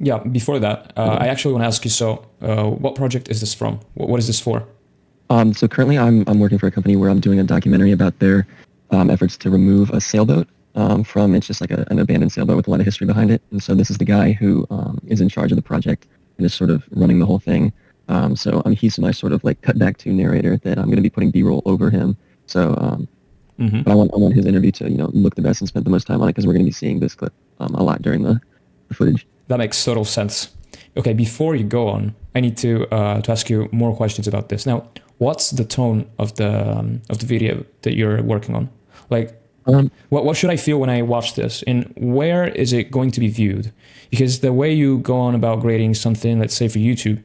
Yeah, before that, I actually want to ask you, so what project is this from? What is this for? So currently I'm working for a company where I'm doing a documentary about their efforts to remove a sailboat from, it's just like an abandoned sailboat with a lot of history behind it. And so this is the guy who is in charge of the project and is sort of running the whole thing. He's my sort of like cut back to narrator that I'm going to be putting B-roll over him. But I want his interview to, look the best and spend the most time on it because we're going to be seeing this clip a lot during the footage. That makes total sense. Okay, before you go on, I need to ask you more questions about this. Now, what's the tone of the video that you're working on? Like, what should I feel when I watch this, and where is it going to be viewed? Because the way you go on about grading something, let's say for YouTube,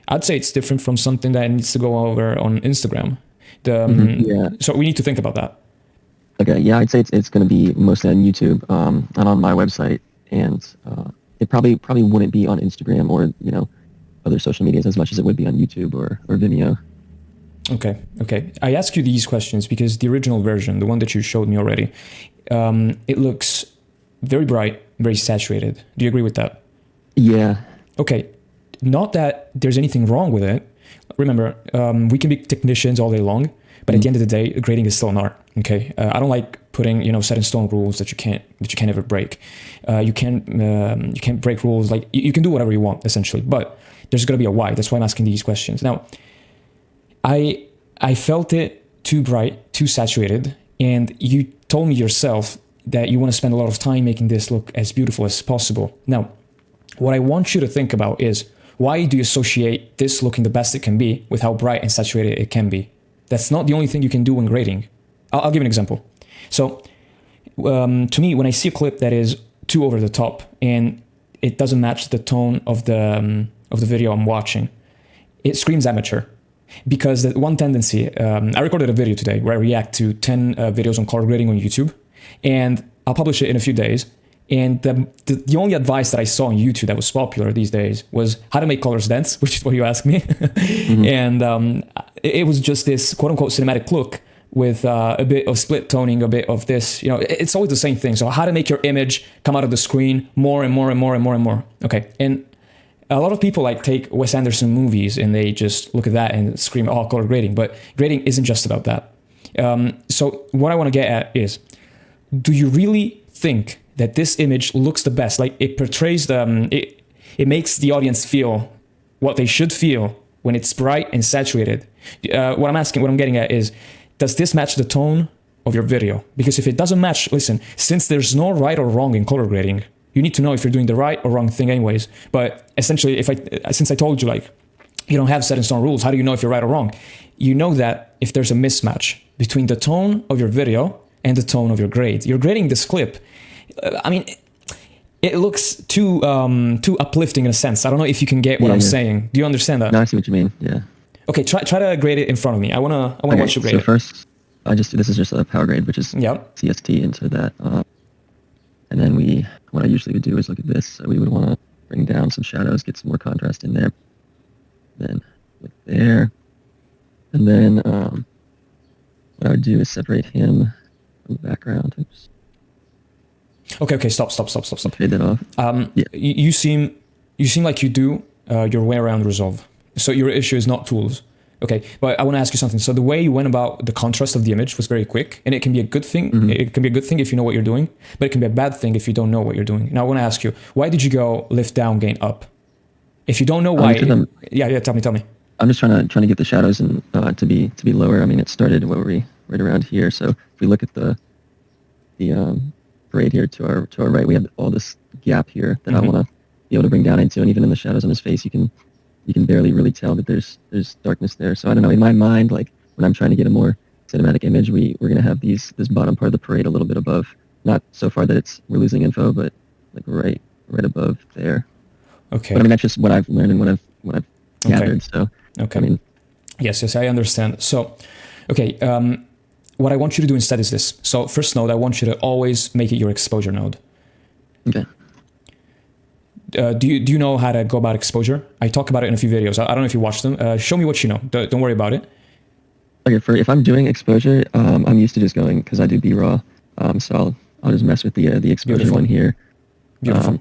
I'd say it's different from something that needs to go over on Instagram. So we need to think about that. Okay, yeah, I'd say it's going to be mostly on YouTube and on my website, and it probably wouldn't be on Instagram or other social medias as much as it would be on YouTube or Vimeo. Okay. I ask you these questions because the original version, the one that you showed me already, it looks very bright, very saturated. Do you agree with that? Yeah. Okay. Not that there's anything wrong with it. Remember, we can be technicians all day long, but at the end of the day, grading is still an art. Okay. I don't like putting set in stone rules that you can't ever break. You can't break rules. Like you can do whatever you want essentially, but there's going to be a why. That's why I'm asking these questions now. I felt it too bright, too saturated, and you told me yourself that you want to spend a lot of time making this look as beautiful as possible. Now, what I want you to think about is, why do you associate this looking the best it can be with how bright and saturated it can be? That's not the only thing you can do when grading. I'll give an example. So, to me, when I see a clip that is too over the top and it doesn't match the tone of the video I'm watching, it screams amateur. Because the one tendency, I recorded a video today where I react to 10 videos on color grading on YouTube, and I'll publish it in a few days. And the only advice that I saw on YouTube that was popular these days was how to make colors dense, which is what you asked me. And it was just this quote unquote cinematic look with a bit of split toning, a bit of this, it's always the same thing. So how to make your image come out of the screen more and more and more and more and more. Okay. And a lot of people take Wes Anderson movies and they just look at that and scream, oh, color grading. But grading isn't just about that. So what I want to get at is, do you really think that this image looks the best? Like it portrays it makes the audience feel what they should feel when it's bright and saturated. What I'm getting at is, does this match the tone of your video? Because if it doesn't match, listen, since there's no right or wrong in color grading, you need to know if you're doing the right or wrong thing anyways. But essentially, since I told you you don't have set in stone rules, how do you know if you're right or wrong? You know that if there's a mismatch between the tone of your video and the tone of your grade. You're grading this clip. It looks too uplifting in a sense. I don't know if you can get what I'm saying. Do you understand that? No, I see what you mean. Yeah. Okay, try to grade it in front of me. I wanna watch you grade it. So first, this is just a power grade, which is CST into that. And then what I usually would do is look at this. So we would want to bring down some shadows, get some more contrast in there. Then look there. And then what I would do is separate him from the background. Oops. Okay, stop. Fade that off. You seem like you do your way around resolve. So your issue is not tools. Okay, but I want to ask you something. So the way you went about the contrast of the image was very quick, and it can be a good thing. Mm-hmm. It can be a good thing if you know what you're doing, but it can be a bad thing if you don't know what you're doing. Now I want to ask you, why did you go lift down, gain up? If you don't know why, tell me. I'm just trying to get the shadows and to be lower. I mean, it started right around here. So if we look at the parade here to our right, we have all this gap here that I want to be able to bring down into, and even in the shadows on his face, you can barely really tell that there's darkness there. So I don't know, in my mind, when I'm trying to get a more cinematic image, we're gonna have this bottom part of the parade a little bit above, not so far that we're losing info, but right above there. Okay. But I mean, that's just what I've learned and what I've gathered. So okay. I mean, yes, I understand. So okay, what I want you to do instead is this. So first node, I want you to always make it your exposure node. Okay. Do you know how to go about exposure? I talk about it in a few videos. I don't know if you watched them. Show me what you know. Don't worry about it. Okay, if I'm doing exposure, I'm used to just going, because I do B-raw, so I'll just mess with the exposure one here. Beautiful.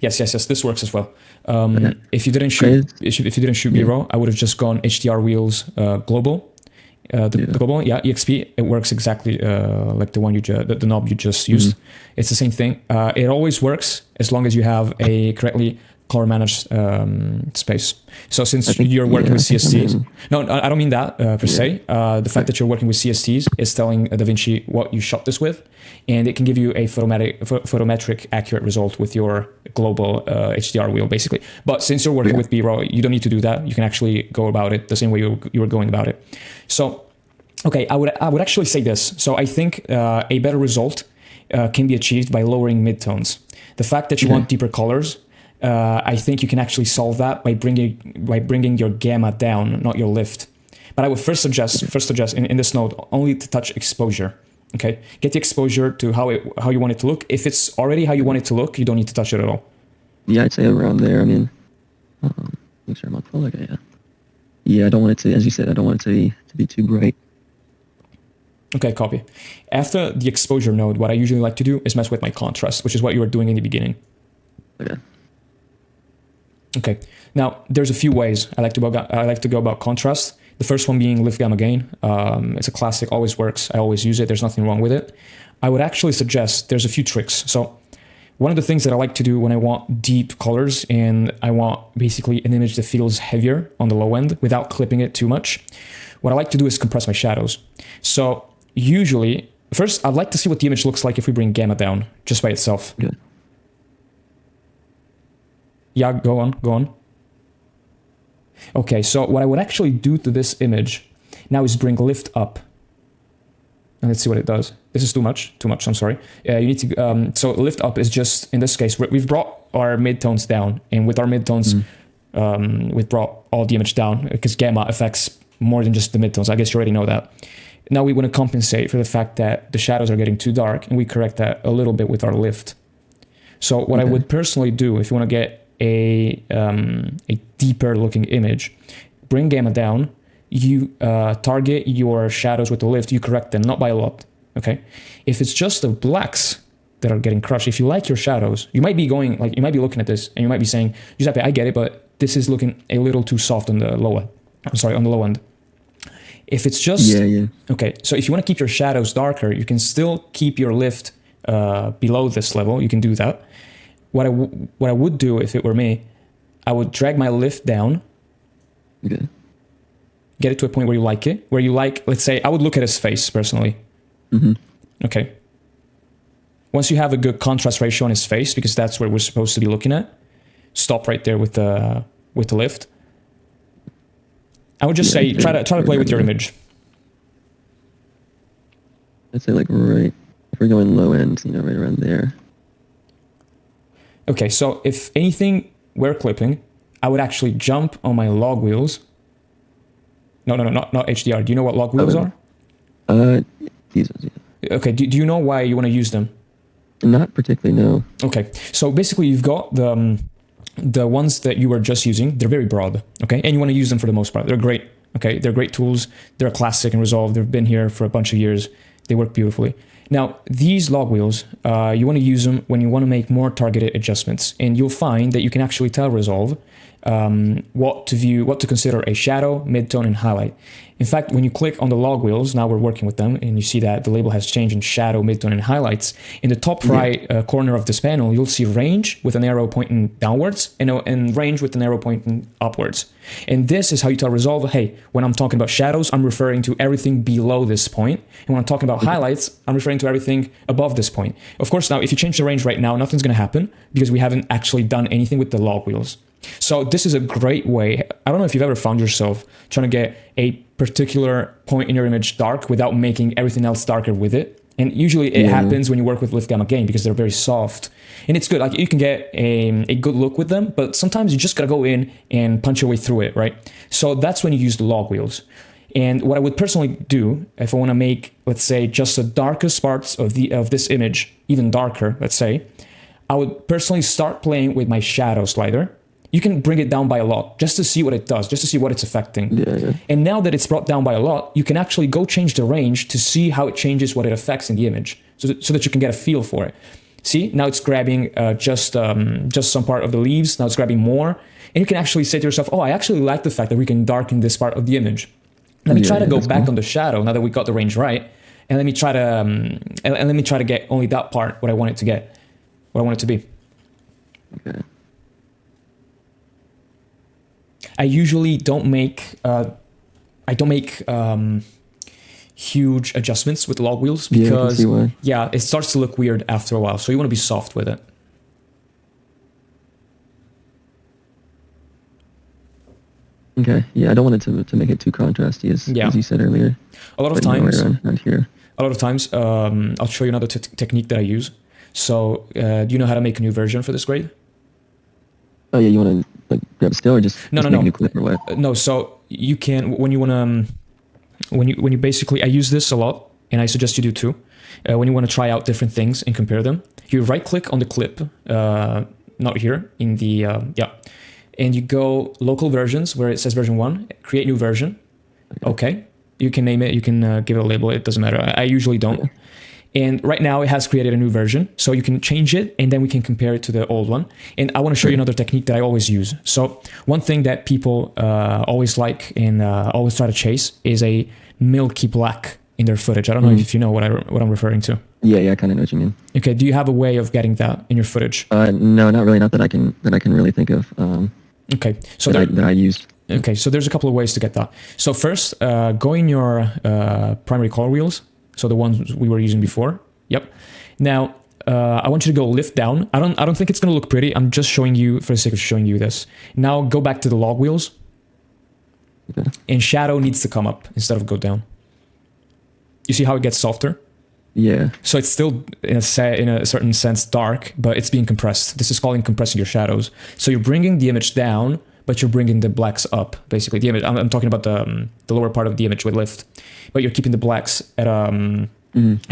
Yes. This works as well. Okay. If you didn't shoot, if you didn't shoot B-roll, I would have just gone HDR Wheels global. The global, EXP. It works exactly like the one the knob you just used. It's the same thing. It always works as long as you have a correctly color managed space. So since you're working with CSTs, no, I don't mean that per se. The fact that you're working with CSTs is telling DaVinci what you shot this with, and it can give you a photometric accurate result with your global HDR wheel, basically. But since you're working with B-roll, you don't need to do that. You can actually go about it the same way you were going about it. So, okay, I would actually say this. So I think a better result can be achieved by lowering midtones. The fact that you want deeper colors, I think you can actually solve that by bringing your gamma down, not your lift. But I would first suggest in this node only to touch exposure. Okay, get the exposure to how you want it to look. If it's already how you want it to look, you don't need to touch it at all. Yeah, I'd say around there. I mean, make sure I'm on full. Okay, yeah, I don't want it to, as you said, I don't want it to be too bright. Okay, copy. After the exposure node, what I usually like to do is mess with my contrast, which is what you were doing in the beginning. Okay. Now, there's a few ways I like to go about contrast. The first one being lift gamma gain. It's a classic, always works. I always use it. There's nothing wrong with it. I would actually suggest there's a few tricks. So one of the things that I like to do when I want deep colors and I want basically an image that feels heavier on the low end without clipping it too much, what I like to do is compress my shadows. So usually, first, I'd like to see what the image looks like if we bring gamma down just by itself. Yeah, go on. Okay, so what I would actually do to this image now is bring lift up. And let's see what it does. This is too much, I'm sorry. You need to, so lift up is just, in this case, we've brought our midtones down, and with our midtones, we've brought all the image down, because gamma affects more than just the midtones. I guess you already know that. Now we want to compensate for the fact that the shadows are getting too dark, and we correct that a little bit with our lift. So what I would personally do, if you want to get a deeper looking image, bring gamma down, you target your shadows with the lift, you correct them, not by a lot, okay? If it's just the blacks that are getting crushed, if you like your shadows, you might be looking at this and you might be saying, Giuseppe, I get it, but this is looking a little too soft on the low end. If it's just, okay, so if you want to keep your shadows darker, you can still keep your lift below this level, you can do that. What I would do if it were me, I would drag my lift down, get it to a point where you like it, let's say, I would look at his face personally. Okay. Once you have a good contrast ratio on his face, because that's where we're supposed to be looking at, stop right there with the lift. I would just say, try to play with your image. I'd say like right, if we're going low end, right around there. Okay, so if anything we're clipping, I would actually jump on my log wheels. No, not HDR. Do you know what log wheels are? These ones, yeah. Okay, do you know why you want to use them? Not particularly, no. Okay, so basically you've got the ones that you were just using. They're very broad, okay? And you want to use them for the most part. They're great, okay? They're great tools. They're a classic and Resolve. They've been here for a bunch of years. They work beautifully. Now, these log wheels, you want to use them when you want to make more targeted adjustments. And you'll find that you can actually tell Resolve what to consider a shadow, midtone, and highlight. In fact, when you click on the log wheels, now we're working with them, and you see that the label has changed in shadow, midtone, and highlights. In the top right corner of this panel, you'll see range with an arrow pointing downwards and range with an arrow pointing upwards. And this is how you tell Resolve, hey, when I'm talking about shadows, I'm referring to everything below this point. And when I'm talking about highlights, I'm referring to everything above this point. Of course, now, if you change the range right now, nothing's going to happen because we haven't actually done anything with the log wheels. So this is a great way. I don't know if you've ever found yourself trying to get a particular point in your image dark without making everything else darker with it. And usually it happens when you work with lift gamma gain because they're very soft. And it's good. Like you can get a good look with them, but sometimes you just got to go in and punch your way through it, right? So that's when you use the log wheels. And what I would personally do if I want to make, let's say, just the darkest parts of this image even darker, let's say, I would personally start playing with my shadow slider. You can bring it down by a lot just to see what it does, just to see what it's affecting. And now that it's brought down by a lot, you can actually go change the range to see how it changes what it affects in the image so that you can get a feel for it. See, now it's grabbing just some part of the leaves. Now it's grabbing more. And you can actually say to yourself, oh, I actually like the fact that we can darken this part of the image. Let me try to go back on the shadow now that we got the range right. And let me try to get only that part what I want it to get, what I want it to be. Okay. I usually don't make huge adjustments with log wheels because it starts to look weird after a while. So you want to be soft with it. Okay. Yeah, I don't want it to make it too contrasty, as you said earlier. A lot of times, around here. A lot of times, I'll show you another technique that I use. So, do you know how to make a new version for this grade? Oh yeah, you want to like grab a still or just no. Make a new clip or what? No. So you can when you want to when you basically I use this a lot, and I suggest you do too. When you want to try out different things and compare them, you right click on the clip, not here in the and you go local versions where it says version 1, create new version. Okay. You can name it, you can give it a label, it doesn't matter. I usually don't. Yeah. And right now it has created a new version, so you can change it and then we can compare it to the old one. And I want to show you another technique that I always use. So one thing that people always like and always try to chase is a milky black in their footage. I don't know if you know what I'm referring to. Yeah, I kind of know what you mean. Okay, do you have a way of getting that in your footage? No, not really. Not that I can really think of. Okay, so that I used. Okay, so there's a couple of ways to get that. So first, go in your primary color wheels. So the ones we were using before. Yep. Now, I want you to go lift down. I don't think it's going to look pretty. I'm just showing you for the sake of showing you this. Now go back to the log wheels. Okay. And shadow needs to come up instead of go down. You see how it gets softer? Yeah. So it's still in a certain sense dark, but it's being compressed. This is calling compressing your shadows. So you're bringing the image down, but you're bringing the blacks up. Basically, the image. I'm talking about the lower part of the image with lift, but you're keeping the blacks at a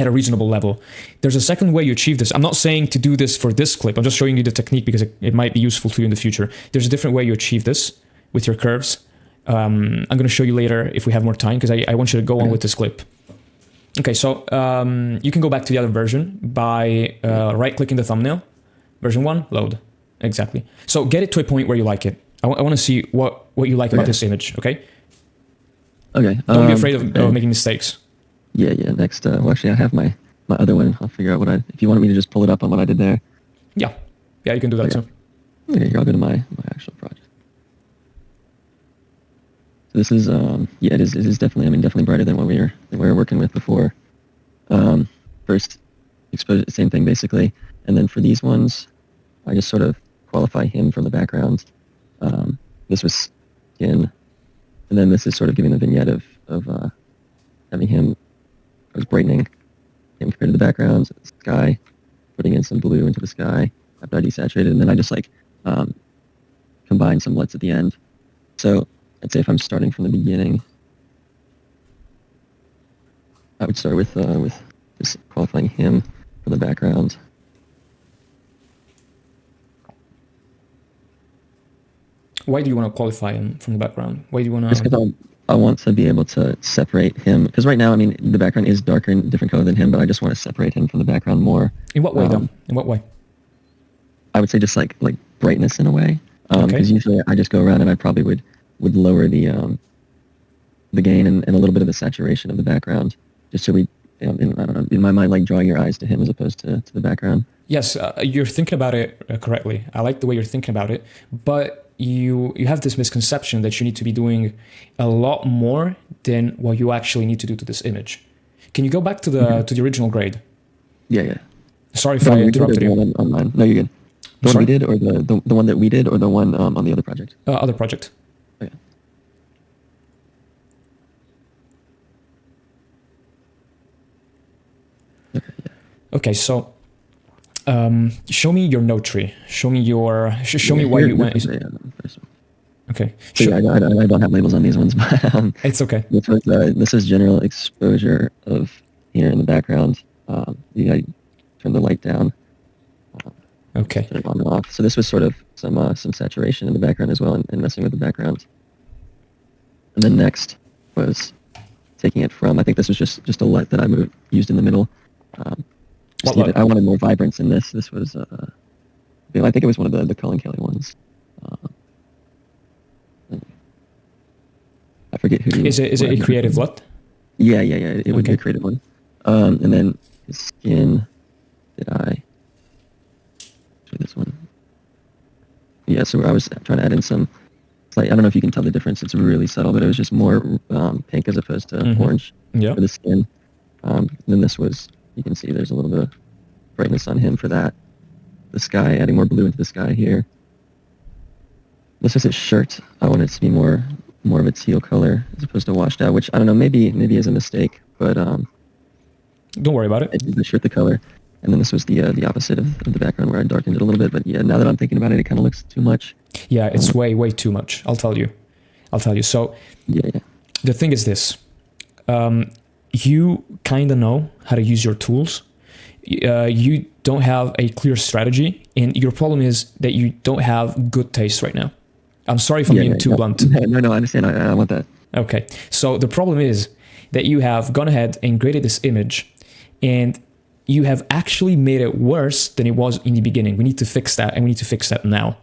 reasonable level. There's a second way you achieve this. I'm not saying to do this for this clip. I'm just showing you the technique because it might be useful to you in the future. There's a different way you achieve this with your curves. I'm going to show you later if we have more time because I want you to go on with this clip. Okay, so you can go back to the other version by right-clicking the thumbnail. Version 1, load. Exactly. So get it to a point where you like it. I want to see what you like about this image, okay? Okay. Don't be afraid of making mistakes. Yeah. Next, well, actually, I have my other one. I'll figure out if you wanted me to just pull it up on what I did there. Yeah, you can do that too. Okay, I'll go to my actual project. So this is, it is definitely brighter than what we were working with before. First, exposure, same thing basically. And then for these ones, I just sort of qualify him from the background. This was skin. And then this is sort of giving the vignette of having him, I was brightening him compared to the background, so the sky, putting in some blue into the sky after I desaturated, and then I just combine some LUTs at the end. So I'd say if I'm starting from the beginning, I would start with just qualifying him for the background. Why do you want to qualify him from the background? Why do you want to... Just because I want to be able to separate him. Because right now, I mean, the background is darker and different color than him, but I just want to separate him from the background more. In what way, though? In what way? I would say just like brightness in a way. Because usually I just go around and I probably would lower the gain and a little bit of the saturation of the background, just so we, I don't know, in my mind, like drawing your eyes to him as opposed to the background. Yes, you're thinking about it correctly. I like the way you're thinking about it, but you have this misconception that you need to be doing a lot more than what you actually need to do to this image. Can you go back to the original grade? Yeah. Sorry if I interrupted you. On mine. No, you're good. The one we did, or the one that we did, or the one on the other project? Other project. Okay. Okay, so show me your node tree. Show me why you went. Okay. So I don't have labels on these ones, but it's okay. This is general exposure of here in the background. You gotta turn the light down. Okay. Turn it on and off. So this was sort of some saturation in the background as well, and messing with the background. And then next was taking it from. I think this was just a LUT that I used in the middle. Just to give it, I wanted more vibrance in this. This was, I think it was one of the Cullen Kelly ones. I forget who. Is it a creative what? Yeah. It would be a creative one. And then his skin. Did I? This one. Yeah, so I was trying to add in some. I don't know if you can tell the difference. It's really subtle, but it was just more pink as opposed to orange for the skin. Then this was, you can see there's a little bit of brightness on him for that. The sky, adding more blue into the sky here. This is his shirt. I wanted it to be more of a teal color as opposed to washed out, which I don't know, maybe is a mistake, but don't worry about it. I did the shirt the color. And then this was the opposite of the background where I darkened it a little bit. But yeah, now that I'm thinking about it, it kind of looks too much. Yeah, it's way too much. I'll tell you. So yeah. The thing is this. You kind of know how to use your tools. You don't have a clear strategy. And your problem is that you don't have good taste right now. I'm sorry if I'm being too blunt. No, I understand. I want that. Okay. So the problem is that you have gone ahead and graded this image and you have actually made it worse than it was in the beginning. We need to fix that, and we need to fix that now.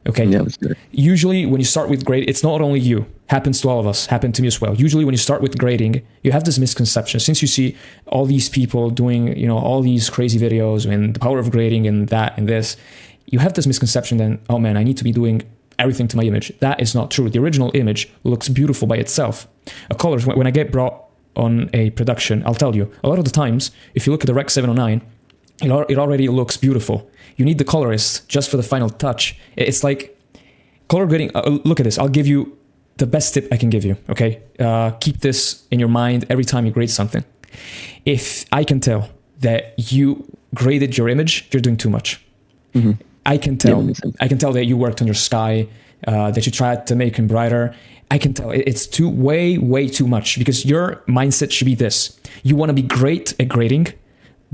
Okay? Yeah, that's good. Usually, when you start with grade, it's not only you. Happens to all of us. Happened to me as well. Usually, when you start with grading, you have this misconception. Since you see all these people doing, all these crazy videos and the power of grading and that and this, you have this misconception then, oh man, I need to be doing everything to my image. That is not true. The original image looks beautiful by itself. A color, when I get brought on a production, I'll tell you, a lot of the times, if you look at the Rec 709, it already looks beautiful. You need the colorist just for the final touch. It's like color grading. Look at this. I'll give you the best tip I can give you, okay? Keep this in your mind every time you grade something. If I can tell that you graded your image, you're doing too much. Mm-hmm. I can tell that you worked on your sky, that you tried to make him brighter. I can tell it's way too much, because your mindset should be this. You want to be great at grading,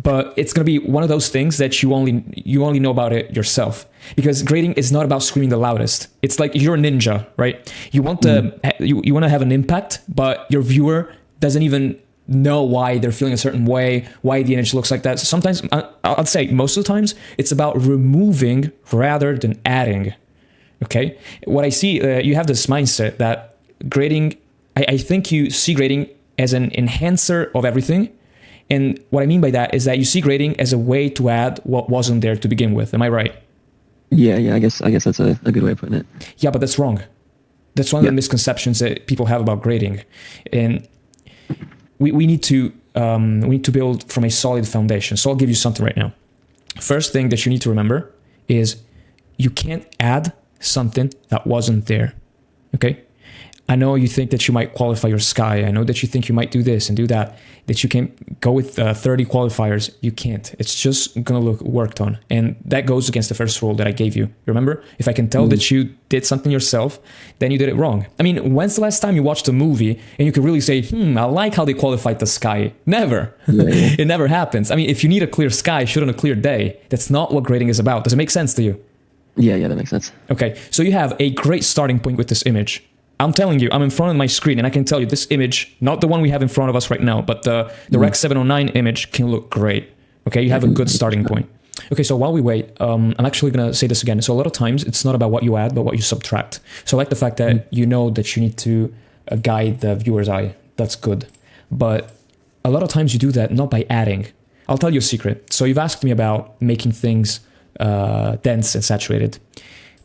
but it's going to be one of those things that you only know about it yourself, because grading is not about screaming the loudest. It's like you're a ninja, right? You want to you want to have an impact, but your viewer doesn't even know why they're feeling a certain way, why the image looks like that. So sometimes, I'd say most of the times, it's about removing rather than adding. Okay, what I see, you have this mindset that grading, I think you see grading as an enhancer of everything. And what I mean by that is that you see grading as a way to add what wasn't there to begin with. Am I right? Yeah, I guess that's a good way of putting it. Yeah, but that's wrong. That's one of the misconceptions that people have about grading. And we need to build from a solid foundation. So I'll give you something right now. First thing that you need to remember is you can't add something that wasn't there. Okay? I know you think that you might qualify your sky. I know that you think you might do this and do that you can go with 30 qualifiers. You can't. It's just going to look worked on. And that goes against the first rule that I gave you. Remember? If I can tell that you did something yourself, then you did it wrong. I mean, when's the last time you watched a movie and you could really say, I like how they qualified the sky? Never. Yeah. It never happens. I mean, if you need a clear sky, shoot on a clear day. That's not what grading is about. Does it make sense to you? Yeah, that makes sense. Okay, so you have a great starting point with this image. I'm telling you, I'm in front of my screen and I can tell you this image, not the one we have in front of us right now, but the Rec 709 image can look great. Okay, you have a good starting point. Okay, so while we wait, I'm actually going to say this again. So a lot of times it's not about what you add, but what you subtract. So I like the fact that you know that you need to guide the viewer's eye. That's good. But a lot of times you do that not by adding. I'll tell you a secret. So you've asked me about making things dense and saturated.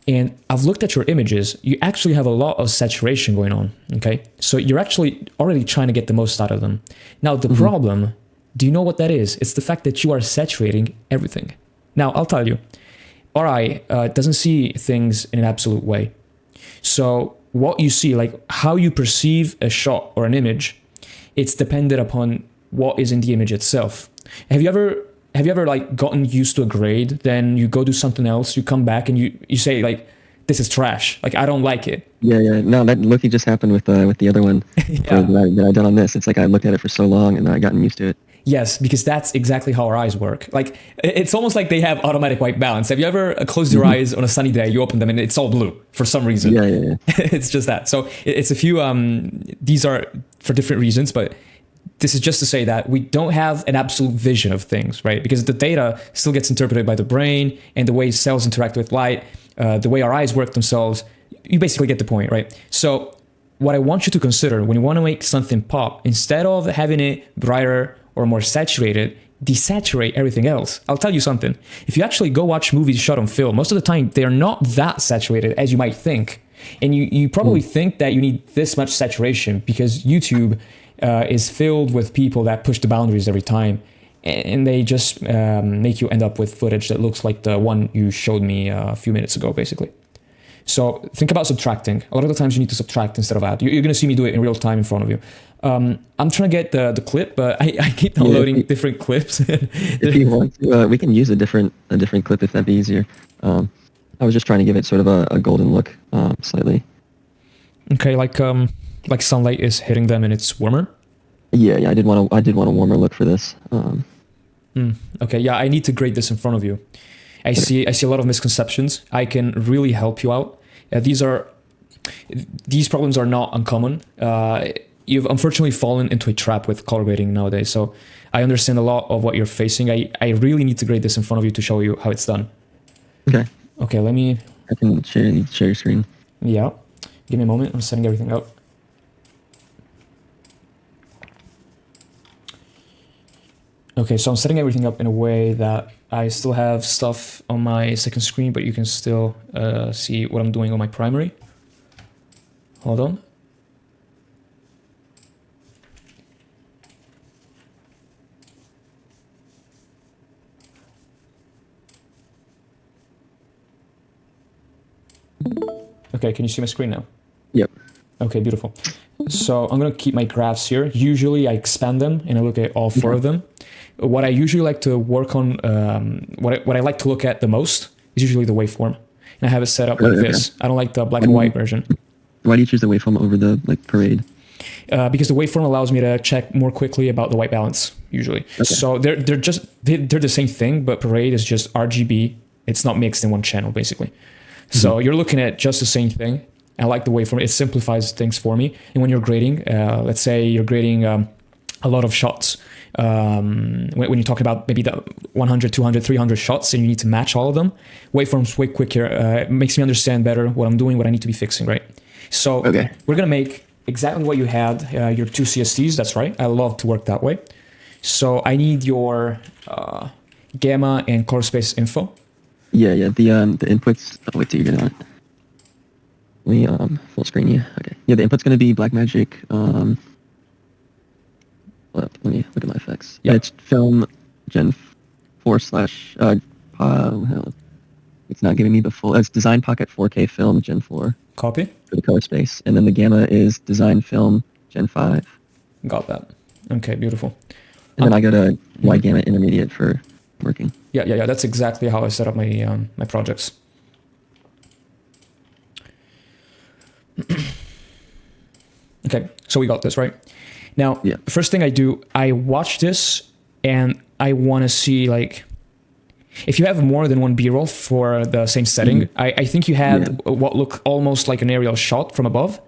And I've looked at your images. You actually have a lot of saturation going on, okay? So you're actually already trying to get the most out of them. Now, the problem, do you know what that is? It's the fact that you are saturating everything. Now, I'll tell you, our eye doesn't see things in an absolute way. So what you see, like how you perceive a shot or an image, it's dependent upon what is in the image itself. Have you ever like gotten used to a grade, then you go do something else, you come back and you say like, this is trash, like I don't like it? Yeah. No, that looking just happened with the other one that I done on this. It's like I looked at it for so long and I gotten used to it. Yes, because that's exactly how our eyes work. Like it's almost like they have automatic white balance. Have you ever closed your eyes on a sunny day, you open them and it's all blue for some reason? Yeah. It's just that. So it's a few, these are for different reasons, but this is just to say that we don't have an absolute vision of things, right? Because the data still gets interpreted by the brain and the way cells interact with light, the way our eyes work themselves. You basically get the point, right? So what I want you to consider when you want to make something pop, instead of having it brighter or more saturated, desaturate everything else. I'll tell you something. If you actually go watch movies shot on film, most of the time they're not that saturated as you might think. And you probably think that you need this much saturation because YouTube is filled with people that push the boundaries every time. And they just make you end up with footage that looks like the one you showed me a few minutes ago, basically. So think about subtracting. A lot of the times you need to subtract instead of add. You're going to see me do it in real time in front of you. I'm trying to get the clip, but I keep downloading different clips. If you want to, we can use a different clip if that'd be easier. I was just trying to give it sort of a golden look, slightly. Okay, like sunlight is hitting them and it's warmer. Yeah, I did want a warmer look for this. Okay, yeah, I need to grade this in front of you. I see a lot of misconceptions. I can really help you out. These problems are not uncommon. You've unfortunately fallen into a trap with color grading nowadays. So I understand a lot of what you're facing. I really need to grade this in front of you to show you how it's done. Okay. Okay, let me... I can share your screen. Yeah. Give me a moment. I'm setting everything up. Okay, so I'm setting everything up in a way that I still have stuff on my second screen, but you can still see what I'm doing on my primary. Hold on. Okay, can you see my screen now? Yep. Okay, beautiful. So I'm going to keep my graphs here. Usually I expand them and I look at all four of them. What I usually like to work on, what I like to look at the most is usually the waveform. And I have it set up like this. I don't like the black and white version. Why do you choose the waveform over the parade? Because the waveform allows me to check more quickly about the white balance, usually. Okay. So they're the same thing, but parade is just RGB. It's not mixed in one channel, basically. So you're looking at just the same thing. I like the waveform. It simplifies things for me. And when you're grading, let's say you're grading a lot of shots, when you talk about maybe the 100, 200, 300 shots and you need to match all of them, waveform's way quicker. It makes me understand better what I'm doing, what I need to be fixing, right? So we're going to make exactly what you had, your two CSTs. That's right. I love to work that way. So I need your gamma and color space info. Yeah. The inputs. Oh, wait till you get on it. Let me full screen you. Okay. Yeah, the input's going to be Blackmagic. Let me look at my effects. Yeah, it's film Gen 4 slash. It's not giving me the full. It's Design Pocket 4K film Gen 4. Copy. For the color space, and then the gamma is Design Film Gen 5. Got that. Okay, beautiful. And then I got a wide gamut intermediate for working. Yeah. That's exactly how I set up my my projects. Okay, so we got this, right? Now, first thing I do, I watch this and I want to see, like, if you have more than one B-roll for the same setting, I think you had what looked almost like an aerial shot from above.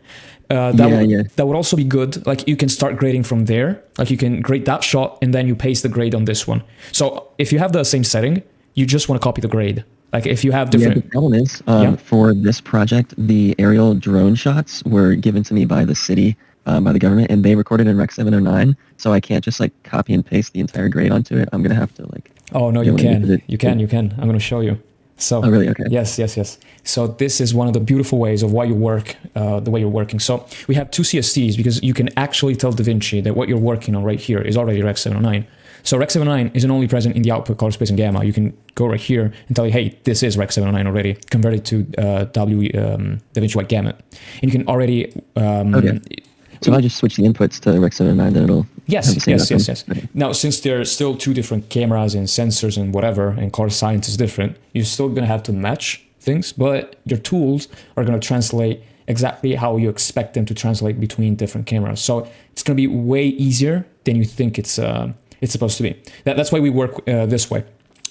That would also be good. Like, you can start grading from there. Like, you can grade that shot and then you paste the grade on this one. So if you have the same setting, you just want to copy the grade. Like, if you have different... Yeah, the problem is, for this project, the aerial drone shots were given to me by the city, by the government, and they recorded in Rec 709, so I can't just, like, copy and paste the entire grade onto it. I'm going to have to, like... Oh, no, you can. You can. I'm going to show you. So, oh, really? Okay. Yes. So this is one of the beautiful ways of why you work, the way you're working. So we have two CSTs because you can actually tell DaVinci that what you're working on right here is already Rec 709. So Rec 709 isn't only present in the output color space and gamma. You can go right here and tell you, hey, this is Rec 709 already. Convert it to DaVinci White Gamut. And you can already... So I just switch the inputs to Rec 709, then it'll... Yes. Okay. Now, since there are still two different cameras and sensors and whatever, and color science is different, you're still going to have to match things, but your tools are going to translate exactly how you expect them to translate between different cameras. So it's going to be way easier than you think it's supposed to be. That's why we work this way.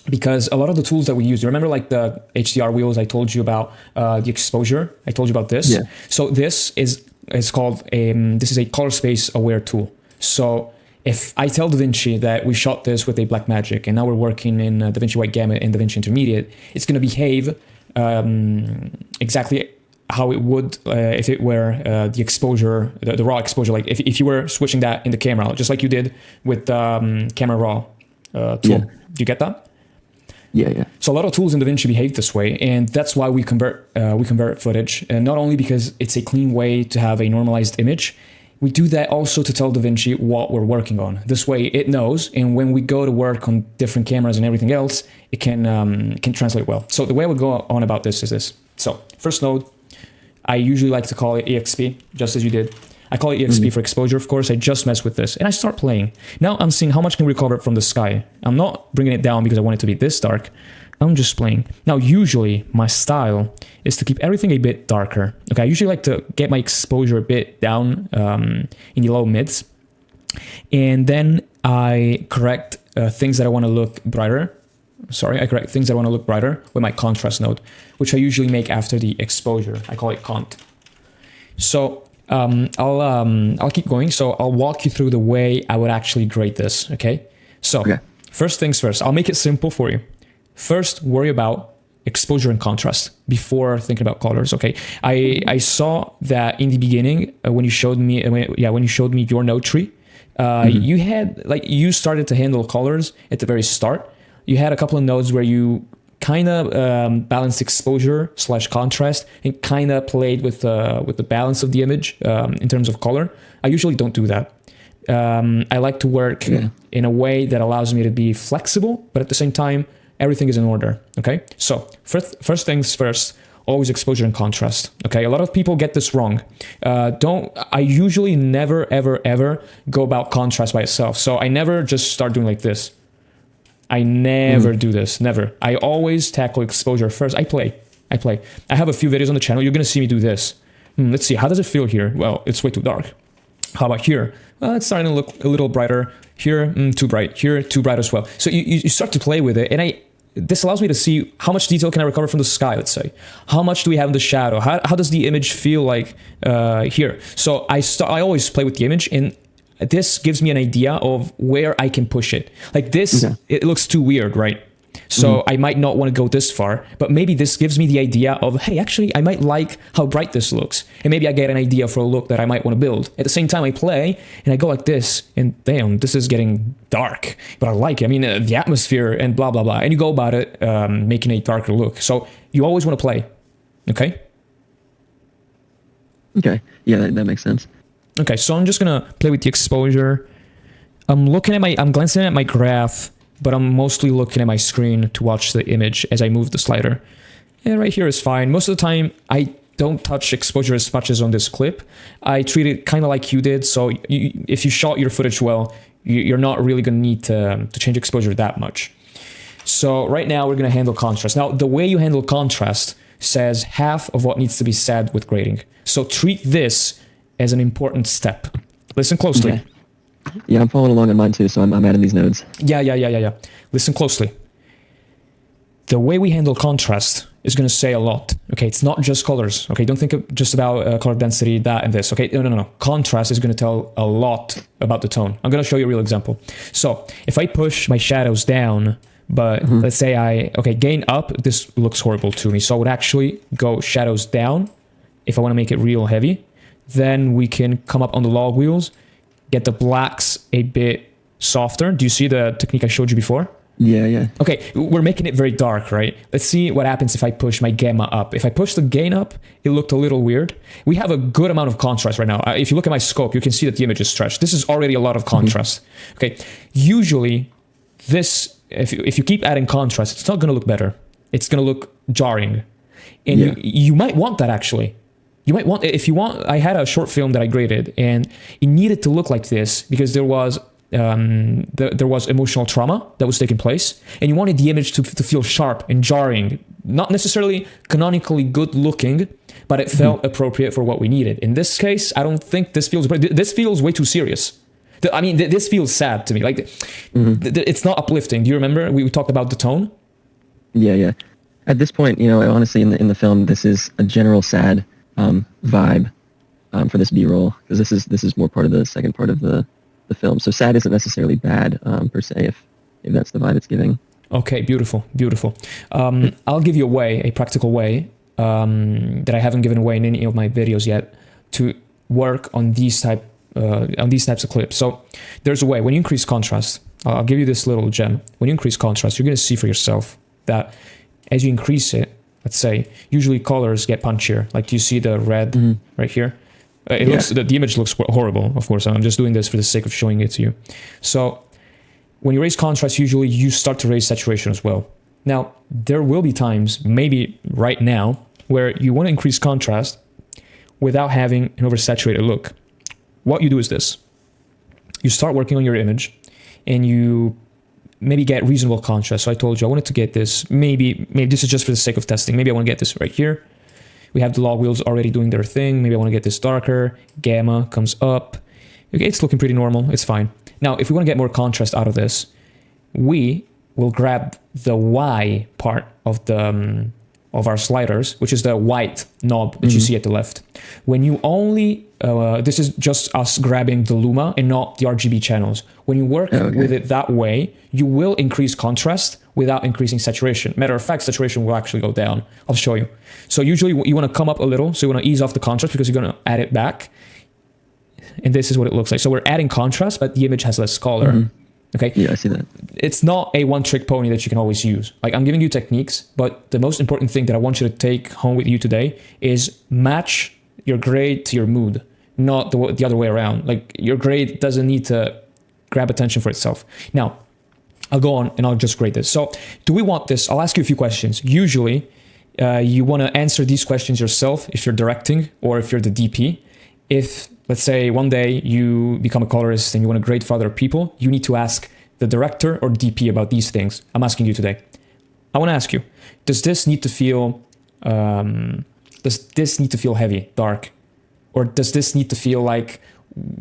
Because a lot of the tools that we use, you remember like the HDR wheels I told you about, the exposure, I told you about this? Yeah. So this is called this is a color space aware tool. So if I tell DaVinci that we shot this with a Blackmagic and now we're working in DaVinci White Gamut and DaVinci Intermediate, it's going to behave exactly how it would if it were the exposure, the raw exposure. Like if you were switching that in the camera, just like you did with Camera Raw tool. Yeah. Do you get that? Yeah. So a lot of tools in DaVinci behave this way, and that's why we convert footage. And not only because it's a clean way to have a normalized image, we do that also to tell DaVinci what we're working on. This way it knows, and when we go to work on different cameras and everything else, it can translate well. So the way I would go on about this is this. So first node, I usually like to call it EXP, just as you did. I call it EXP for exposure, of course. I just mess with this, and I start playing. Now I'm seeing how much can we recover from the sky. I'm not bringing it down because I want it to be this dark. I'm just playing. Now, usually my style is to keep everything a bit darker. Okay, I usually like to get my exposure a bit down in the low mids. And then I correct things that I want to look brighter. I correct things that I want to look brighter with my contrast node, which I usually make after the exposure. I call it cont. So I'll keep going. So I'll walk you through the way I would actually grade this. Okay. So first things first, I'll make it simple for you. First, worry about exposure and contrast before thinking about colors. Okay, I saw that in the beginning when you showed me your node tree, you had you started to handle colors at the very start. You had a couple of nodes where you kind of balanced exposure / contrast and kind of played with the balance of the image in terms of color. I usually don't do that. I like to work in a way that allows me to be flexible, but at the same time, everything is in order. Okay, so first things first, always exposure and contrast. Okay, a lot of people get this wrong. I usually never ever go about contrast by itself. So I never just start doing like this. I never do this, never. I always tackle exposure first. I play. I have a few videos on the channel. You're gonna see me do this. Let's see, how does it feel here? Well, it's way too dark. How about here? Well, it's starting to look a little brighter. Here, too bright. Here, too bright as well. So you start to play with it, and this allows me to see how much detail can I recover from the sky, let's say. How much do we have in the shadow? How does the image feel like here? So I always play with the image, and this gives me an idea of where I can push it. Like this, it looks too weird, right? So I might not want to go this far, but maybe this gives me the idea of, hey, actually, I might like how bright this looks. And maybe I get an idea for a look that I might want to build. At the same time, I play and I go like this, and damn, this is getting dark, but I like it. I mean, the atmosphere and blah, blah, blah. And you go about it making a darker look. So you always want to play, okay? Okay, yeah, that makes sense. Okay, so I'm just going to play with the exposure. I'm glancing at my graph, but I'm mostly looking at my screen to watch the image as I move the slider. Yeah, right here is fine. Most of the time, I don't touch exposure as much as on this clip. I treat it kind of like you did, so if you shot your footage well, you're not really going to need to change exposure that much. So right now, we're going to handle contrast. Now, the way you handle contrast says half of what needs to be said with grading. So treat this as an important step. Listen closely. Okay. Yeah, I'm following along on mine too, so I'm adding these nodes. Yeah. Listen closely. The way we handle contrast is going to say a lot. Okay, it's not just colors. Okay, don't think just about color density, that and this. Okay, no. Contrast is going to tell a lot about the tone. I'm going to show you a real example. So if I push my shadows down, but let's say gain up, this looks horrible to me. So I would actually go shadows down if I want to make it real heavy. Then we can come up on the log wheels, get the blacks a bit softer. Do you see the technique I showed you before? Yeah. Okay, we're making it very dark, right? Let's see what happens if I push my gamma up. If I push the gain up, it looked a little weird. We have a good amount of contrast right now. If you look at my scope, you can see that the image is stretched. This is already a lot of contrast. Okay, usually this, if you keep adding contrast, it's not going to look better. It's going to look jarring. And you might want that actually. You might want, if you want, I had a short film that I graded and it needed to look like this because there was emotional trauma that was taking place, and you wanted the image to feel sharp and jarring, not necessarily canonically good looking, but it felt appropriate for what we needed. In this case, I don't think this feels way too serious. This feels sad to me. Like it's not uplifting. Do you remember we talked about the tone? Yeah. At this point, honestly, in the film, this is a general sad vibe for this B-roll, because this is more part of the second part of the the film. So sad isn't necessarily bad per se, if that's the vibe it's giving. Okay, beautiful, beautiful. I'll give you a practical way that I haven't given away in any of my videos yet to work on these types of clips. So there's a way. When you increase contrast, I'll give you this little gem. When you increase contrast, you're going to see for yourself that as you increase it, let's say, usually colors get punchier. Like, do you see the red right here? The image looks horrible, of course. I'm just doing this for the sake of showing it to you. So when you raise contrast, usually you start to raise saturation as well. Now, there will be times, maybe right now, where you want to increase contrast without having an oversaturated look. What you do is this. You start working on your image and you maybe get reasonable contrast. So I told you I wanted to get this, maybe this is just for the sake of testing. Maybe I want to get this right here. We have the log wheels already doing their thing. Maybe I want to get this darker. Gamma comes up. Okay, it's looking pretty normal. It's fine. Now, if we want to get more contrast out of this, we will grab the Y part of the of our sliders, which is the white knob that you see at the left. When you only, this is just us grabbing the luma and not the RGB channels. When you work with it that way, you will increase contrast without increasing saturation. Matter of fact, saturation will actually go down. I'll show you. So usually you want to come up a little, so you want to ease off the contrast because you're going to add it back. And this is what it looks like. So we're adding contrast, but the image has less color. Okay. Yeah, I see that. It's not a one-trick pony that you can always use. Like, I'm giving you techniques, but the most important thing that I want you to take home with you today is match your grade to your mood, not the other way around. Like, your grade doesn't need to grab attention for itself. Now, I'll go on and I'll just grade this. So, do we want this? I'll ask you a few questions. Usually, you want to answer these questions yourself if you're directing or if you're the DP. If, let's say, one day you become a colorist and you want to grade for other people, you need to ask the director or DP about these things. I'm asking you today. I want to ask you, does this need to feel heavy, dark? Or does this need to feel like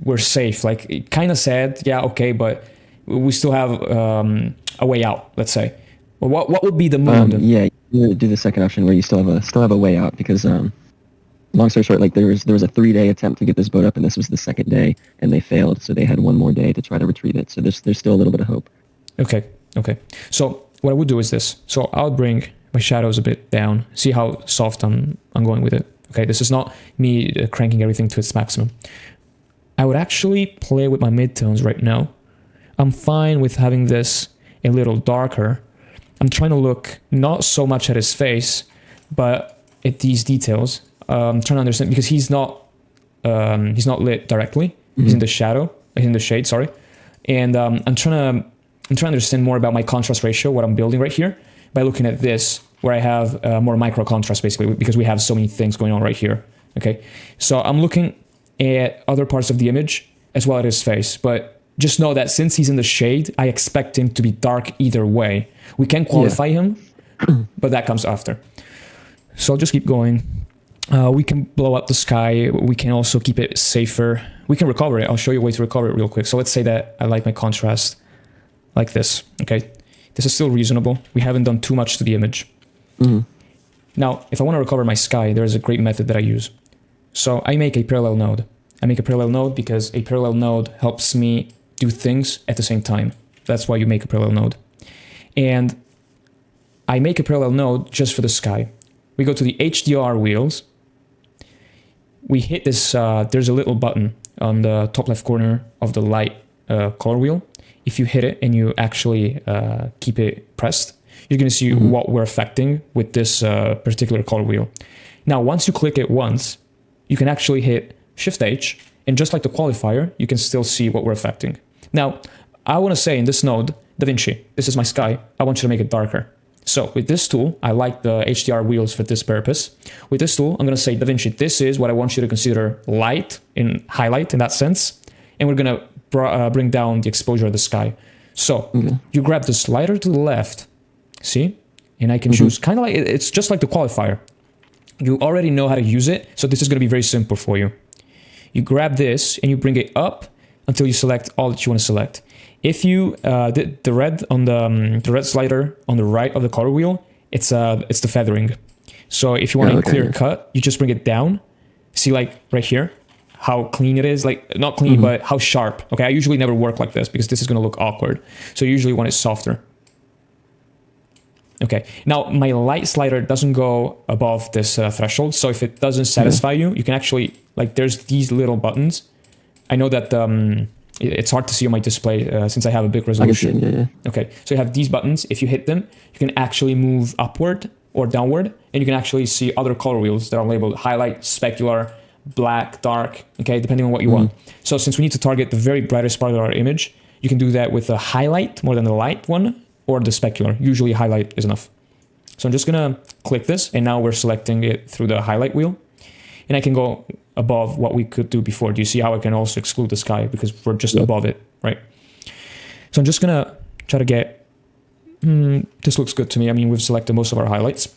we're safe? Like, kind of sad, yeah, okay, but we still have a way out, let's say. Well, what would be the mood? Yeah, you do the second option where you still have a way out because long story short, like there was a 3-day attempt to get this boat up, and this was the second day, and they failed. So they had one more day to try to retrieve it. So there's still a little bit of hope. Okay. So what I would do is this. So I'll bring my shadows a bit down. See how soft I'm going with it. Okay, this is not me cranking everything to its maximum. I would actually play with my midtones right now. I'm fine with having this a little darker. I'm trying to look not so much at his face, but at these details. I'm trying to understand because he's not lit directly. He's in the shadow, in the shade. Sorry, and I'm trying to understand more about my contrast ratio, what I'm building right here, by looking at this, where I have more micro contrast basically because we have so many things going on right here. Okay, so I'm looking at other parts of the image as well as his face, but just know that since he's in the shade, I expect him to be dark either way. We can qualify him, but that comes after. So I'll just keep going. We can blow up the sky. We can also keep it safer. We can recover it. I'll show you a way to recover it real quick. So let's say that I like my contrast like this. Okay, this is still reasonable. We haven't done too much to the image. Now, if I want to recover my sky, there is a great method that I use. So I make a parallel node. I make a parallel node because a parallel node helps me do things at the same time. That's why you make a parallel node. And I make a parallel node just for the sky. We go to the HDR Wheels. We hit this, there's a little button on the top left corner of the light color wheel. If you hit it and you actually keep it pressed, you're going to see what we're affecting with this particular color wheel. Now, once you click it once, you can actually hit Shift H, and just like the qualifier, you can still see what we're affecting. Now, I want to say in this node, DaVinci, this is my sky. I want you to make it darker. So with this tool, I like the HDR wheels for this purpose. With this tool, I'm going to say, DaVinci, this is what I want you to consider light, in highlight in that sense. And we're going to bring down the exposure of the sky. So you grab the slider to the left, see? And I can choose kind of like, it's just like the qualifier. You already know how to use it. So this is going to be very simple for you. You grab this and you bring it up until you select all that you want to select. If you the red on the red slider on the right of the color wheel, it's the feathering. So if you want a clear cut, you just bring it down. See, like right here, how clean it is, like not clean, but how sharp. Okay, I usually never work like this because this is going to look awkward. So I usually want it softer. Okay, now my light slider doesn't go above this threshold. So if it doesn't satisfy you, you can actually, like, there's these little buttons. I know that it's hard to see on my display since I have a big resolution. I can see it, yeah. Okay, so you have these buttons. If you hit them, you can actually move upward or downward, and you can actually see other color wheels that are labeled highlight, specular, black, dark, okay, depending on what you want. So since we need to target the very brightest part of our image, you can do that with a highlight more than the light one, or the specular. Usually highlight is enough. So I'm just gonna click this, and now we're selecting it through the highlight wheel. And I can go above what we could do before. Do you see how I can also exclude the sky because we're just above it, right? So I'm just gonna try to get, this looks good to me. I mean, we've selected most of our highlights.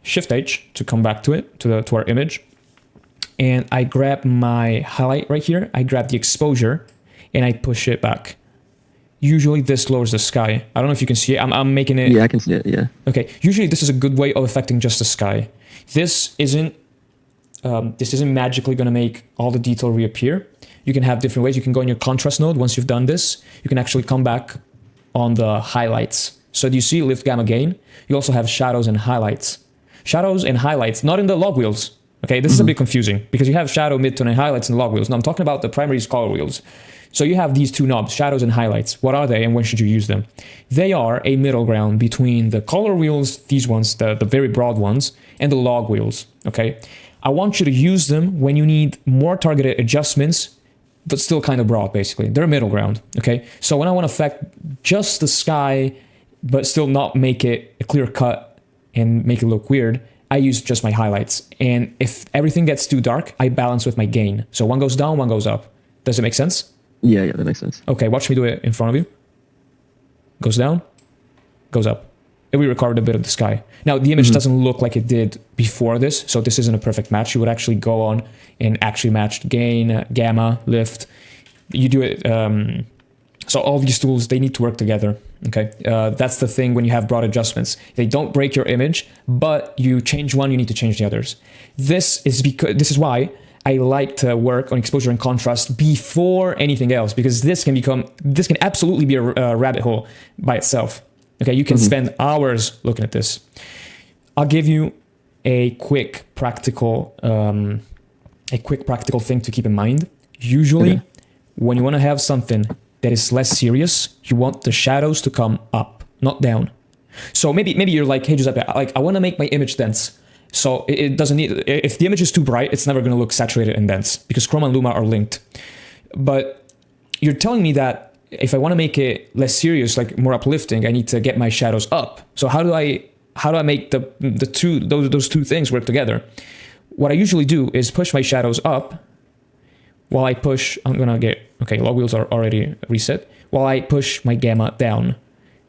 Shift H to come back to it, to our image. And I grab my highlight right here. I grab the exposure and I push it back. Usually this lowers the sky. I don't know if you can see it. I'm making it. Yeah, I can see it, yeah. Okay, usually this is a good way of affecting just the sky. This isn't magically gonna make all the detail reappear. You can have different ways. You can go in your contrast node. Once you've done this, you can actually come back on the highlights. So do you see lift, gamma, gain? You also have shadows and highlights. Shadows and highlights, not in the log wheels. Okay, this is a bit confusing because you have shadow, midtone, and highlights in the log wheels. Now I'm talking about the primary color wheels. So you have these two knobs, shadows and highlights. What are they and when should you use them? They are a middle ground between the color wheels, these ones, the very broad ones, and the log wheels, okay? I want you to use them when you need more targeted adjustments, but still kind of broad, basically. They're a middle ground, okay? So when I want to affect just the sky, but still not make it a clear cut and make it look weird, I use just my highlights. And if everything gets too dark, I balance with my gain. So one goes down, one goes up. Does it make sense? Yeah, that makes sense. Okay, watch me do it in front of you. Goes down, goes up. And we recovered a bit of the sky. Now, the image doesn't look like it did before this, so this isn't a perfect match. You would actually go on and actually match gain, gamma, lift. You do it. So all these tools, they need to work together. Okay, that's the thing when you have broad adjustments. They don't break your image, but you change one, you need to change the others. This is why I like to work on exposure and contrast before anything else, because this can absolutely be a rabbit hole by itself. Okay, you can spend hours looking at this. I'll give you a quick practical thing to keep in mind. Usually, when you want to have something that is less serious, you want the shadows to come up, not down. So maybe you're like, hey Giuseppe, I want to make my image dense. So it doesn't need, if the image is too bright, it's never going to look saturated and dense because chroma and luma are linked. But you're telling me that if I want to make it less serious, like more uplifting, I need to get my shadows up. So how do I make those two things work together? What I usually do is push my shadows up while I push, log wheels are already reset, while I push my gamma down.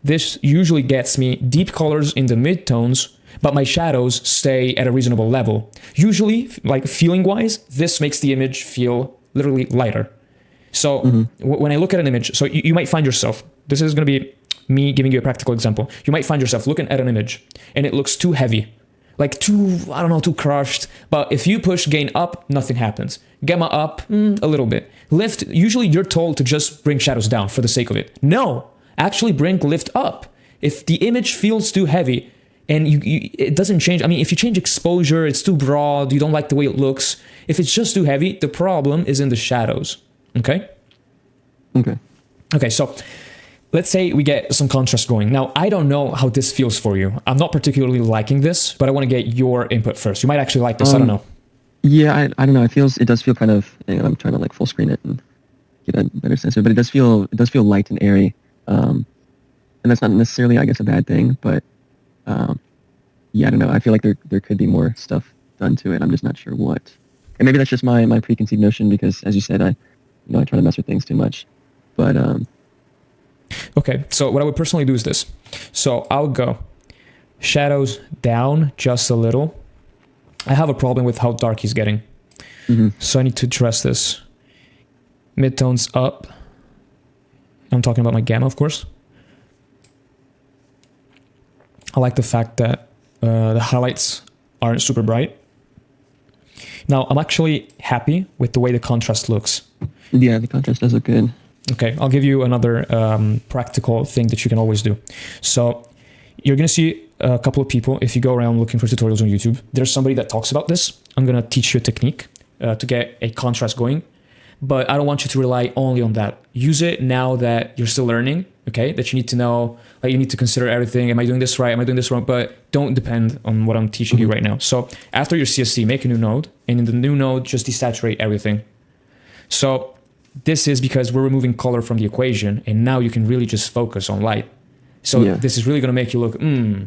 This usually gets me deep colors in the midtones, but my shadows stay at a reasonable level. Usually, like feeling-wise, this makes the image feel literally lighter. So when I look at an image, so you might find yourself, this is going to be me giving you a practical example. You might find yourself looking at an image and it looks too heavy, like too crushed. But if you push gain up, nothing happens. Gamma up, a little bit. Lift, usually you're told to just bring shadows down for the sake of it. No, actually bring lift up. If the image feels too heavy, and it doesn't change. I mean, if you change exposure, it's too broad, you don't like the way it looks. If it's just too heavy, the problem is in the shadows, okay? Okay, so let's say we get some contrast going. Now, I don't know how this feels for you. I'm not particularly liking this, but I want to get your input first. You might actually like this, I don't know. Yeah, I don't know. It does feel kind of, I'm trying to like full screen it and get a better sense of it, but it does feel light and airy. And that's not necessarily, I guess, a bad thing, but yeah, I don't know. I feel like there could be more stuff done to it. I'm just not sure what. And maybe that's just my preconceived notion because, as you said, I try to mess with things too much. But okay, so what I would personally do is this. So I'll go shadows down just a little. I have a problem with how dark he's getting. So I need to address this. Midtones up. I'm talking about my gamma, of course. I like the fact that the highlights aren't super bright. Now, I'm actually happy with the way the contrast looks. Yeah, the contrast does look good. Okay, I'll give you another practical thing that you can always do. So you're going to see a couple of people, if you go around looking for tutorials on YouTube, there's somebody that talks about this. I'm going to teach you a technique to get a contrast going, but I don't want you to rely only on that. Use it now that you're still learning, okay? That you need to know, like you need to consider everything. Am I doing this right? Am I doing this wrong? But don't depend on what I'm teaching you right now. So after your CSC, make a new node, and in the new node, just desaturate everything. So this is because we're removing color from the equation, and now you can really just focus on light. So this is really going to make you look,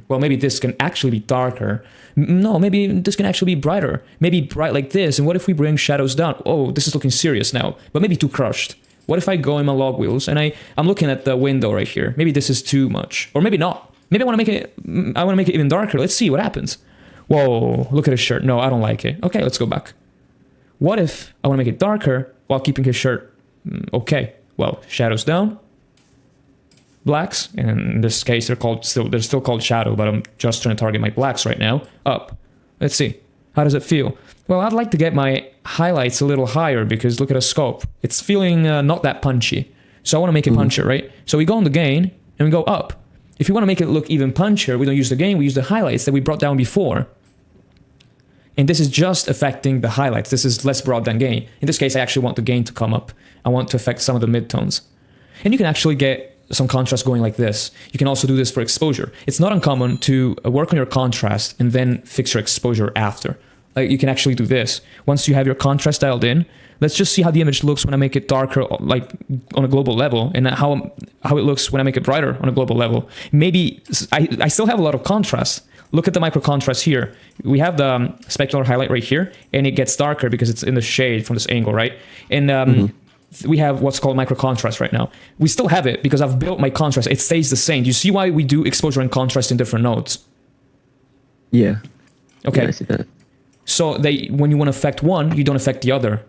well, maybe this can actually be darker. No, maybe this can actually be brighter. Maybe bright like this. And what if we bring shadows down? Oh, this is looking serious now, but maybe too crushed. What if I go in my log wheels and I'm looking at the window right here? Maybe this is too much, or maybe not. Maybe I want to make it even darker. Let's see what happens. Whoa, look at his shirt. No, I don't like it. Okay, let's go back. What if I want to make it darker while keeping his shirt? Okay, well, shadows down. Blacks, and in this case they're still called shadow, but I'm just trying to target my blacks right now. Up. Let's see. How does it feel? Well, I'd like to get my highlights a little higher because look at the scope. It's feeling not that punchy. So I want to make it punchier, right? So we go on the gain and we go up. If you want to make it look even punchier, we don't use the gain, we use the highlights that we brought down before. And this is just affecting the highlights. This is less broad than gain. In this case, I actually want the gain to come up. I want to affect some of the midtones. And you can actually get some contrast going like this. You can also do this for exposure. It's not uncommon to work on your contrast and then fix your exposure after. Like you can actually do this. Once you have your contrast dialed in, let's just see how the image looks when I make it darker, like on a global level, and how it looks when I make it brighter on a global level. Maybe I still have a lot of contrast. Look at the micro contrast here. We have the specular highlight right here, and it gets darker because it's in the shade from this angle, right? And we have what's called micro contrast right now. We still have it because I've built my contrast. It stays the same. Do you see why we do exposure and contrast in different nodes? Yeah. Okay. Yeah, I see that. So when you want to affect one, you don't affect the other.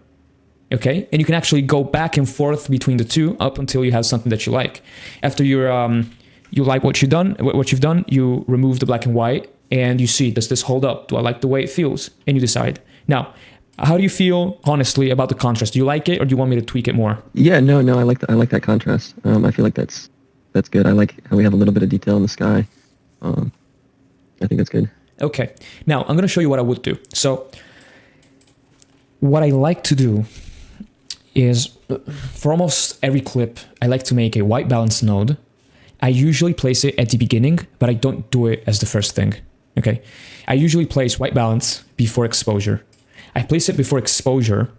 Okay? And you can actually go back and forth between the two up until you have something that you like. After you like what you've done, you remove the black and white and you see, does this hold up? Do I like the way it feels? And you decide. Now, how do you feel, honestly, about the contrast? Do you like it, or do you want me to tweak it more? Yeah, no, I like that contrast. I feel like that's good. I like how we have a little bit of detail in the sky. I think that's good. Okay. Now, I'm going to show you what I would do. So, what I like to do is, for almost every clip, I like to make a white balance node. I usually place it at the beginning, but I don't do it as the first thing. Okay? I usually place white balance before exposure. I place it before exposure.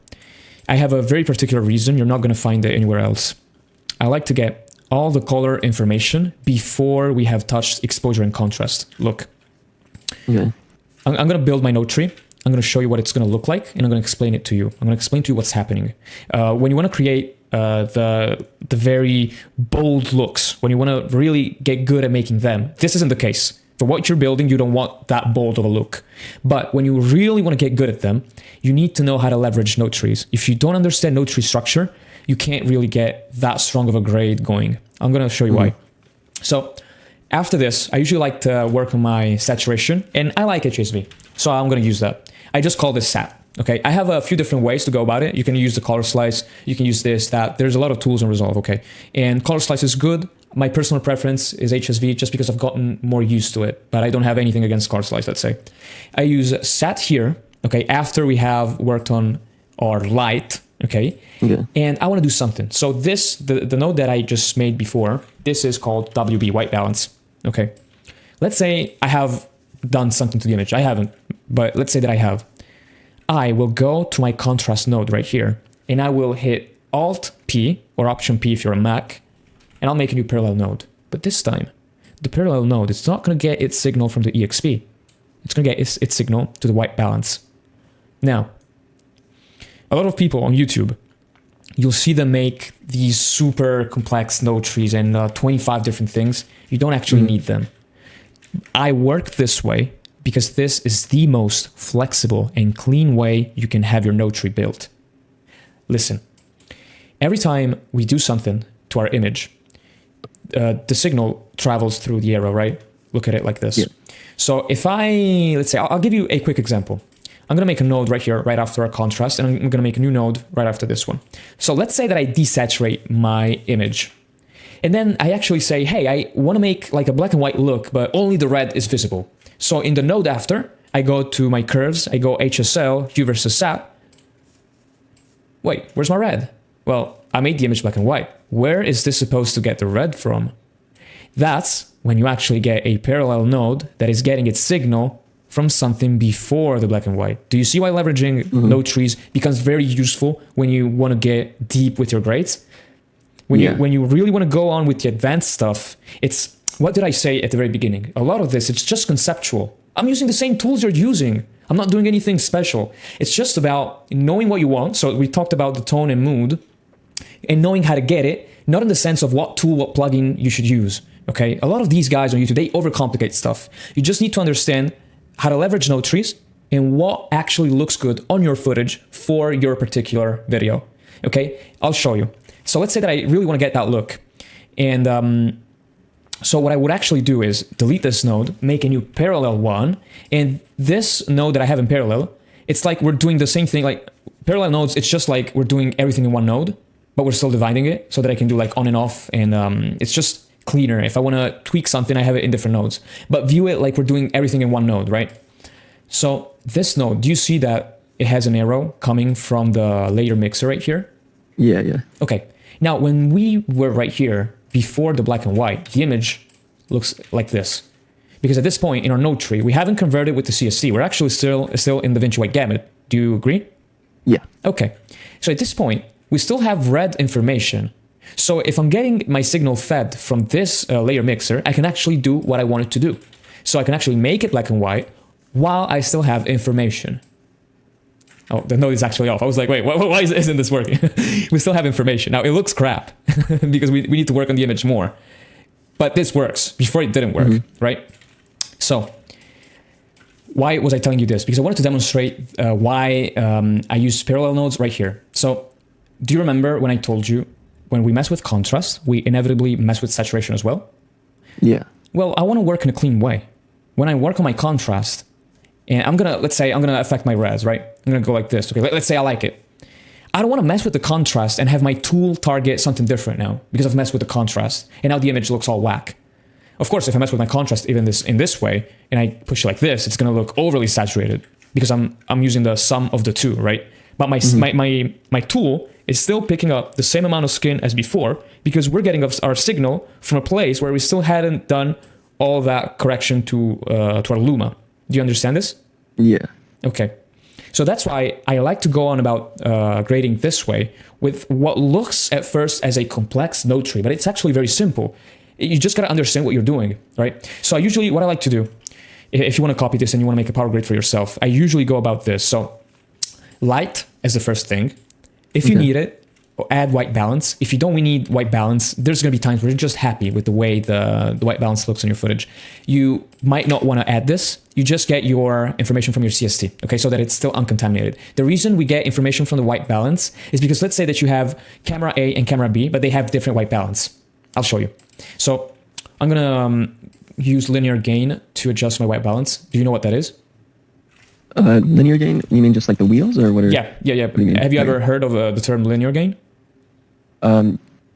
I have a very particular reason. You're not going to find it anywhere else. I like to get all the color information before we have touched exposure and contrast. Look. Okay. I'm going to build my node tree. I'm going to show you what it's going to look like, and I'm going to explain it to you. I'm going to explain to you what's happening. When you want to create the very bold looks, when you want to really get good at making them, this isn't the case. For what you're building, you don't want that bold of a look. But when you really want to get good at them, you need to know how to leverage node trees. If you don't understand node tree structure, you can't really get that strong of a grade going. I'm going to show you why. So after this, I usually like to work on my saturation, and I like HSV. So I'm going to use that. I just call this sat. Okay, I have a few different ways to go about it. You can use the color slice. You can use this, that. There's a lot of tools in Resolve, okay? And color slice is good. My personal preference is HSV just because I've gotten more used to it, but I don't have anything against color slice, let's say. I use sat here, okay, after we have worked on our light, okay? Yeah. And I want to do something. So this, the node that I just made before, this is called WB, white balance, okay? Let's say I have done something to the image. I haven't, but let's say that I have. I will go to my contrast node right here, and I will hit Alt-P, or Option-P if you're a Mac, and I'll make a new parallel node. But this time, the parallel node is not going to get its signal from the EXP. It's going to get its signal to the white balance. Now, a lot of people on YouTube, you'll see them make these super complex node trees and 25 different things. You don't actually need them. I work this way because this is the most flexible and clean way you can have your node tree built. Listen, every time we do something to our image, the signal travels through the arrow, right? Look at it like this. Yeah. So if let's say, I'll give you a quick example. I'm going to make a node right here, right after our contrast, and I'm going to make a new node right after this one. So let's say that I desaturate my image. And then I actually say, hey, I want to make like a black and white look, but only the red is visible. So in the node after, I go to my curves, I go HSL, hue versus sat. Wait, where's my red? Well, I made the image black and white. Where is this supposed to get the red from? That's when you actually get a parallel node that is getting its signal from something before the black and white. Do you see why leveraging node trees becomes very useful when you want to get deep with your grades? When you really want to go on with the advanced stuff, it's, what did I say at the very beginning? A lot of this, it's just conceptual. I'm using the same tools you're using. I'm not doing anything special. It's just about knowing what you want. So we talked about the tone and mood and knowing how to get it, not in the sense of what tool, what plugin you should use. Okay, a lot of these guys on YouTube, they overcomplicate stuff. You just need to understand how to leverage node trees and what actually looks good on your footage for your particular video. Okay, I'll show you. So let's say that I really want to get that look. And so what I would actually do is delete this node, make a new parallel one. And this node that I have in parallel, it's like we're doing the same thing. Like parallel nodes, it's just like we're doing everything in one node, but we're still dividing it so that I can do like on and off. And it's just cleaner. If I want to tweak something, I have it in different nodes, but view it like we're doing everything in one node, right? So this node, do you see that it has an arrow coming from the layer mixer right here? Yeah. Okay. Now, when we were right here before the black and white, the image looks like this. Because at this point in our node tree, we haven't converted with the CST. We're actually still in DaVinci White Gamut. Do you agree? Yeah. Okay. So at this point, we still have red information. So if I'm getting my signal fed from this layer mixer, I can actually do what I want it to do. So I can actually make it black and white while I still have information. Oh, the node is actually off. I was like, wait, why isn't this working? We still have information. Now, it looks crap because we need to work on the image more. But this works. Before it didn't work, right? So why was I telling you this? Because I wanted to demonstrate why I use parallel nodes right here. So do you remember when I told you when we mess with contrast, we inevitably mess with saturation as well? Yeah. Well, I want to work in a clean way. When I work on my contrast, and let's say I'm going to affect my res, right? I'm going to go like this. Okay, let's say I like it. I don't want to mess with the contrast and have my tool target something different now because I've messed with the contrast and now the image looks all whack. Of course, if I mess with my contrast even in this way and I push it like this, it's going to look overly saturated because I'm using the sum of the two, right? But my tool is still picking up the same amount of skin as before because we're getting our signal from a place where we still hadn't done all that correction to our luma. Do you understand this? Yeah. Okay. So that's why I like to go on about grading this way with what looks at first as a complex node tree, but it's actually very simple. You just got to understand what you're doing, right? So what I like to do, if you want to copy this and you want to make a power grade for yourself, I usually go about this. So light as the first thing. If you need it, add white balance. If you don't need white balance, there's going to be times where you're just happy with the way the white balance looks on your footage. You might not want to add this. You just get your information from your CST, okay, so that it's still uncontaminated. The reason we get information from the white balance is because let's say that you have camera A and camera B, but they have different white balance. I'll show you. So I'm going to use linear gain to adjust my white balance. Do you know what that is? Linear gain? You mean just like the wheels, or what? Yeah. Have you ever heard of the term linear gain?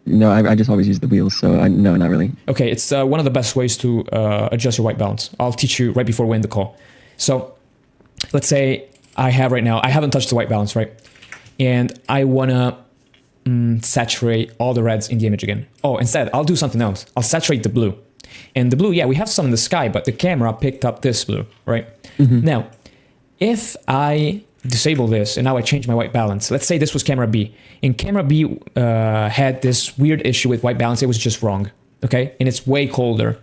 No, I just always use the wheels, so no, not really. Okay, it's one of the best ways to adjust your white balance. I'll teach you right before we end the call. So let's say I haven't touched the white balance, right? And I want to saturate all the reds in the image again. Oh, instead, I'll do something else. I'll saturate the blue. And the blue, yeah, we have some in the sky, but the camera picked up this blue, right? Now, if I disable this and now I change my white balance, let's say this was camera B, and camera B had this weird issue with white balance. It was just wrong, okay? And it's way colder.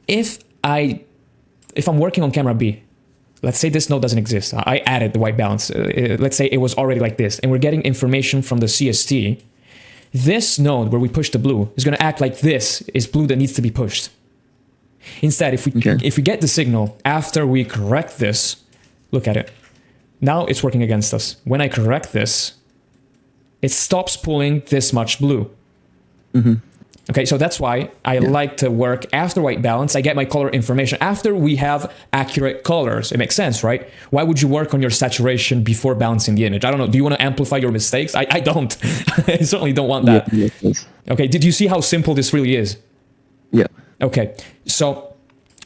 If I'm working on camera B, let's say this node doesn't exist. I added the white balance. Let's say it was already like this, and we're getting information from the CST. This node where we push the blue is going to act like this is blue that needs to be pushed. Instead, if we get the signal after we correct this, look at it. Now it's working against us. When I correct this, it stops pulling this much blue. Okay, so that's why I like to work after white balance. I get my color information after we have accurate colors. It makes sense, right? Why would you work on your saturation before balancing the image? I don't know. Do you want to amplify your mistakes? I don't. I certainly don't want that. Okay, did you see how simple this really is? Yeah. Okay, so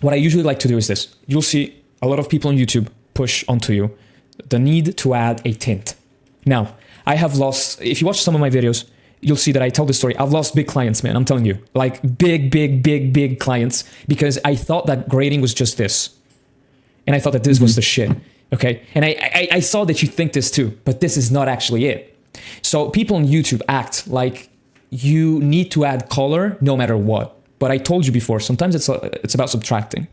what I usually like to do is this. You'll see a lot of people on YouTube push onto you the need to add a tint. Now, I have lost, if you watch some of my videos, you'll see that I tell this story. I've lost big clients, man. I'm telling you, like big clients, because I thought that grading was just this. And I thought that this was the shit. Okay. And I saw that you think this too, but this is not actually it. So people on YouTube act like you need to add color no matter what. But I told you before, sometimes it's about subtracting.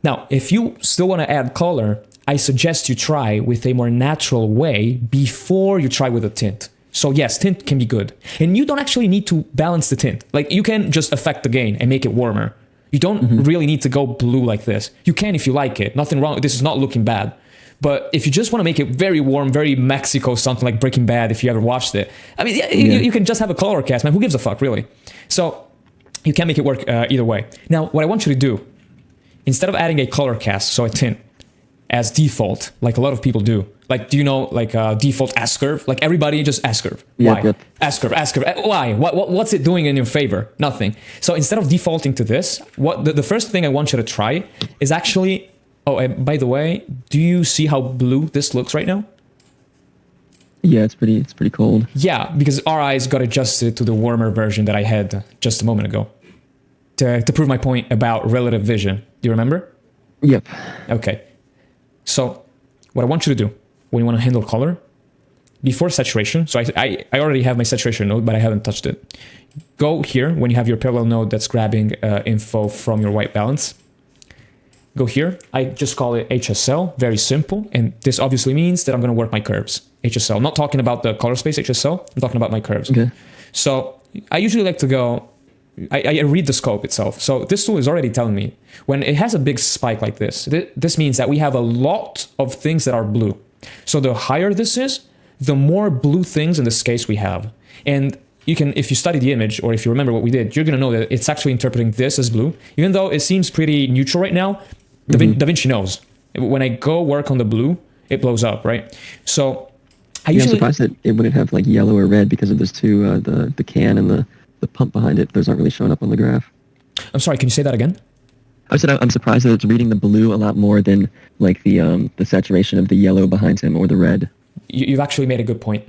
Now, if you still want to add color, I suggest you try with a more natural way before you try with a tint. So yes, tint can be good. And you don't actually need to balance the tint. Like you can just affect the gain and make it warmer. You don't really need to go blue like this. You can if you like it. Nothing wrong. This is not looking bad. But if you just want to make it very warm, very Mexico, something like Breaking Bad, if you ever watched it, I mean, you can just have a color cast, man. Who gives a fuck, really? So you can make it work either way. Now, what I want you to do, instead of adding a color cast, so a tint, as default, like a lot of people do. Like, do you know, like default S-curve? Like everybody just S-curve. Why? Yep. S-curve. Why? What's it doing in your favor? Nothing. So instead of defaulting to this, what the first thing I want you to try is actually, oh, and by the way, do you see how blue this looks right now? Yeah, it's pretty cold. Yeah, because our eyes got adjusted to the warmer version that I had just a moment ago to prove my point about relative vision. Do you remember? Yep. Okay. So what I want you to do when you want to handle color, before saturation, so I already have my saturation node, but I haven't touched it. Go here when you have your parallel node that's grabbing info from your white balance. Go here. I just call it HSL, very simple. And this obviously means that I'm going to work my curves. HSL. I'm not talking about the color space HSL. I'm talking about my curves. Okay. So I usually like to go, I read the scope itself. So this tool is already telling me when it has a big spike like this, this means that we have a lot of things that are blue. So the higher this is, the more blue things in this case we have. And you can, if you study the image or if you remember what we did, you're going to know that it's actually interpreting this as blue. Even though it seems pretty neutral right now, Da Vinci knows. When I go work on the blue, it blows up, right? So I usually... I'm surprised that it wouldn't have like yellow or red because of those two, the can and the pump behind it. Those aren't really showing up on the graph. I'm sorry, can you say that again? I said I'm surprised that it's reading the blue a lot more than like the saturation of the yellow behind him or the red. You've actually made a good point.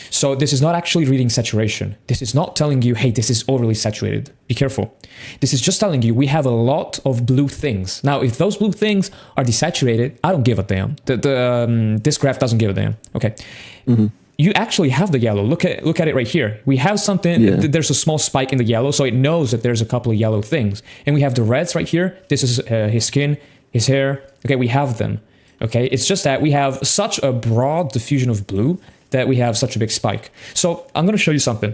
So this is not actually reading saturation. This is not telling you, hey, this is overly saturated. Be careful. This is just telling you we have a lot of blue things. Now, if those blue things are desaturated, I don't give a damn. This graph doesn't give a damn. Okay. You actually have the yellow. Look at it right here. We have something, there's a small spike in the yellow, so it knows that there's a couple of yellow things. And we have the reds right here. This is his skin, his hair. Okay, we have them. Okay, it's just that we have such a broad diffusion of blue that we have such a big spike. So I'm going to show you something.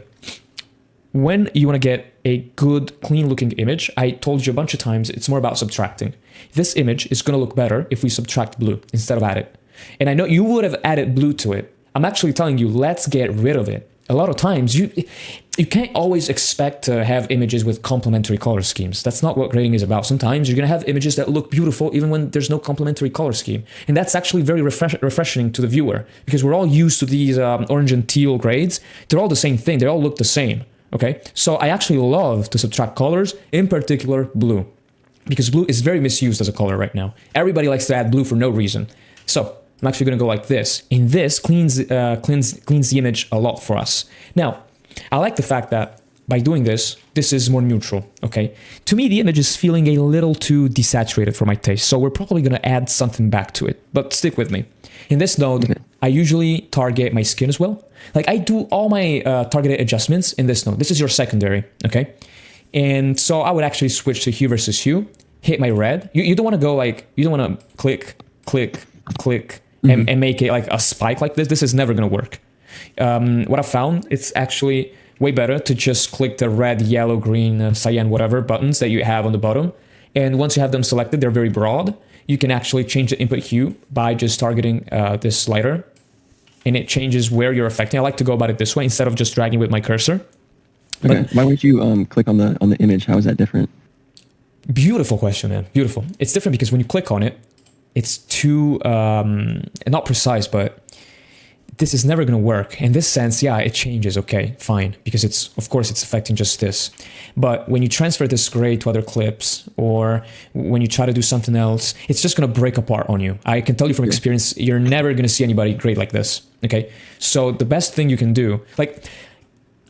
When you want to get a good, clean-looking image, I told you a bunch of times, it's more about subtracting. This image is going to look better if we subtract blue instead of add it. And I know you would have added blue to it. I'm actually telling you, let's get rid of it. A lot of times, you can't always expect to have images with complementary color schemes. That's not what grading is about. Sometimes you're going to have images that look beautiful even when there's no complementary color scheme. And that's actually very refreshing to the viewer because we're all used to these orange and teal grades. They're all the same thing. They all look the same. Okay, so I actually love to subtract colors, in particular blue, because blue is very misused as a color right now. Everybody likes to add blue for no reason. So I'm actually going to go like this. And this cleans the image a lot for us. Now, I like the fact that by doing this, this is more neutral, okay? To me, the image is feeling a little too desaturated for my taste, so we're probably going to add something back to it. But stick with me. In this node, I usually target my skin as well. Like I do all my targeted adjustments in this node. This is your secondary, okay? And so I would actually switch to hue versus hue, hit my red. You don't want to go like, you don't want to click, click, click, and make it like a spike like this. This is never going to work. What I found, it's actually way better to just click the red, yellow, green, cyan, whatever buttons that you have on the bottom. And once you have them selected, they're very broad. You can actually change the input hue by just targeting this slider. And it changes where you're affecting. I like to go about it this way instead of just dragging with my cursor. Okay. But Why wouldn't you click on the image? How is that different? beautiful question, man. Beautiful. It's different because when you click on it, it's too not precise, but this is never going to work. In this sense, yeah, it changes. Okay, fine, because of course it's affecting just this. But when you transfer this gray to other clips, or when you try to do something else, it's just going to break apart on you. I can tell you from experience, you're never going to see anybody great like this. Okay, so the best thing you can do, like,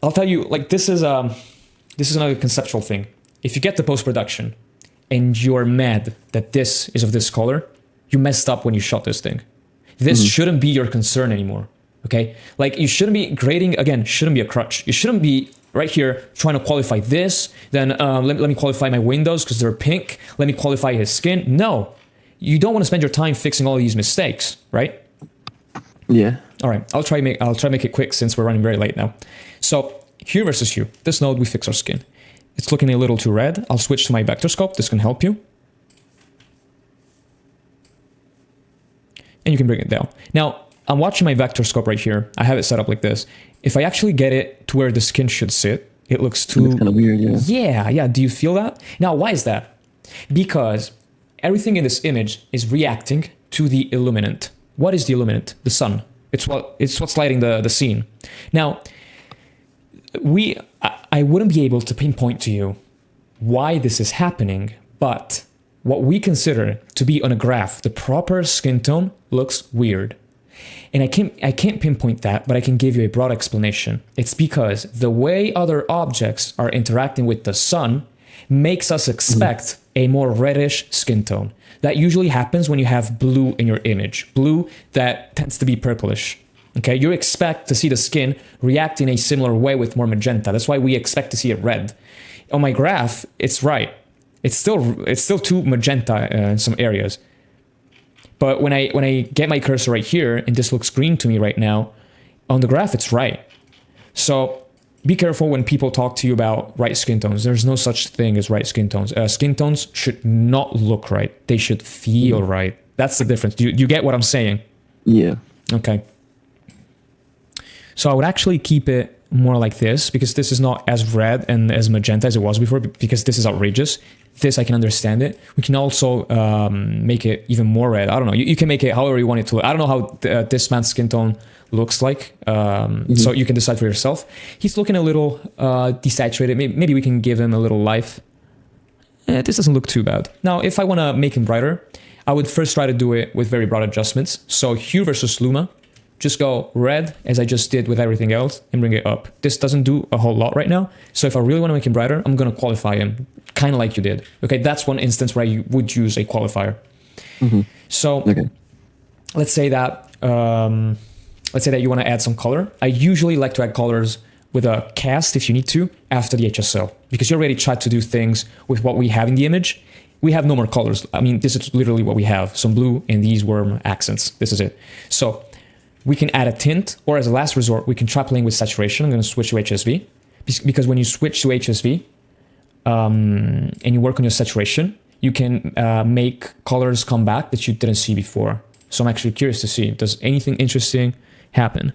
I'll tell you, like, this is another conceptual thing. If you get the post-production and you're mad that this is of this color, you messed up when you shot this thing. This shouldn't be your concern anymore, okay? Like, you shouldn't be grading, again, shouldn't be a crutch. You shouldn't be right here trying to qualify this, then let me qualify my windows because they're pink, let me qualify his skin. No, you don't want to spend your time fixing all these mistakes, right? Yeah. All right, I'll try make it quick since we're running very late now. So hue versus hue. This node, we fix our skin. It's looking a little too red. I'll switch to my vector scope. This can help you. And you can bring it down. Now, I'm watching my vector scope right here. I have it set up like this. If I actually get it to where the skin should sit, it looks too... It's kind of weird, yeah. Yeah. Do you feel that? Now, why is that? Because everything in this image is reacting to the illuminant. What is the illuminant? The sun. It's what's lighting the scene. Now, I wouldn't be able to pinpoint to you why this is happening, but what we consider to be on a graph, the proper skin tone looks weird. And I can't pinpoint that, but I can give you a broad explanation. It's because the way other objects are interacting with the sun makes us expect a more reddish skin tone. That usually happens when you have blue in your image. Blue that tends to be purplish. Okay, you expect to see the skin react in a similar way with more magenta. That's why we expect to see it red. On my graph, it's right. It's still too magenta in some areas. But when I get my cursor right here, and this looks green to me right now, on the graph it's right. So be careful when people talk to you about right skin tones. There's no such thing as right skin tones. Skin tones should not look right. They should feel right. That's the difference. Do you get what I'm saying? Yeah. Okay. So I would actually keep it more like this, because this is not as red and as magenta as it was before, because this is outrageous. This, I can understand it. We can also make it even more red. I don't know. You can make it however you want it to look. I don't know how this man's skin tone looks like. So you can decide for yourself. He's looking a little desaturated. Maybe we can give him a little life. This doesn't look too bad. Now, if I want to make him brighter, I would first try to do it with very broad adjustments. So hue versus luma. Just go red, as I just did with everything else, and bring it up. This doesn't do a whole lot right now. So if I really want to make him brighter, I'm going to qualify him, kind of like you did. Okay, that's one instance where you would use a qualifier. So let's say that you want to add some color. I usually like to add colors with a cast, if you need to, after the HSL, because you already tried to do things with what we have in the image. We have no more colors. I mean, this is literally what we have. Some blue and these worm accents. This is it. So we can add a tint, or as a last resort, we can try playing with saturation. I'm going to switch to HSV, because when you switch to HSV and you work on your saturation, you can make colors come back that you didn't see before. So I'm actually curious to see, does anything interesting happen?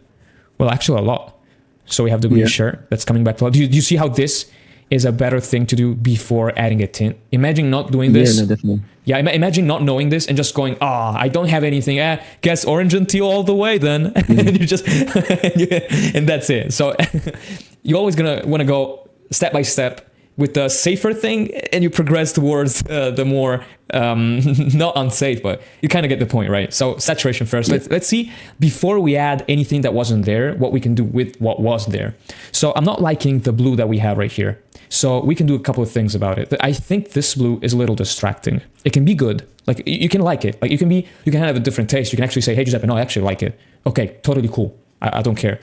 Well, actually a lot. So we have the green shirt that's coming back to life. Do you see how this is a better thing to do before adding a tint? Imagine not doing this. Yeah, no, definitely. Yeah, imagine not knowing this and just going, I don't have anything. Guess orange and teal all the way then. And you just, and that's it. So you're always going to want to go step by step with the safer thing, and you progress towards the more, not unsafe, but you kind of get the point, right? So saturation first. Let's see, before we add anything that wasn't there, what we can do with what was there. So I'm not liking the blue that we have right here. So we can do a couple of things about it. I think this blue is a little distracting. It can be good. Like, you can like it. Like, you can have a different taste. You can actually say, hey, Giuseppe, no, I actually like it. Okay, totally cool. I don't care.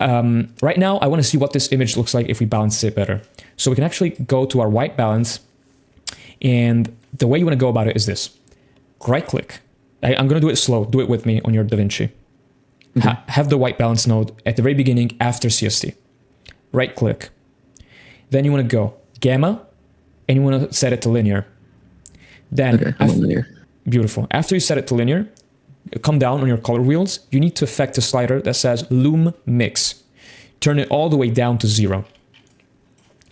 Right now, I want to see what this image looks like if we balance it better. So we can actually go to our white balance. And the way you want to go about it is this. Right click. I'm going to do it slow. Do it with me on your DaVinci. Have the white balance node at the very beginning after CST. Right click. Then you want to go gamma, and you want to set it to linear. Then, I'm on linear. Beautiful. After you set it to linear, come down on your color wheels. You need to affect a slider that says Loom Mix. Turn it all the way down to 0.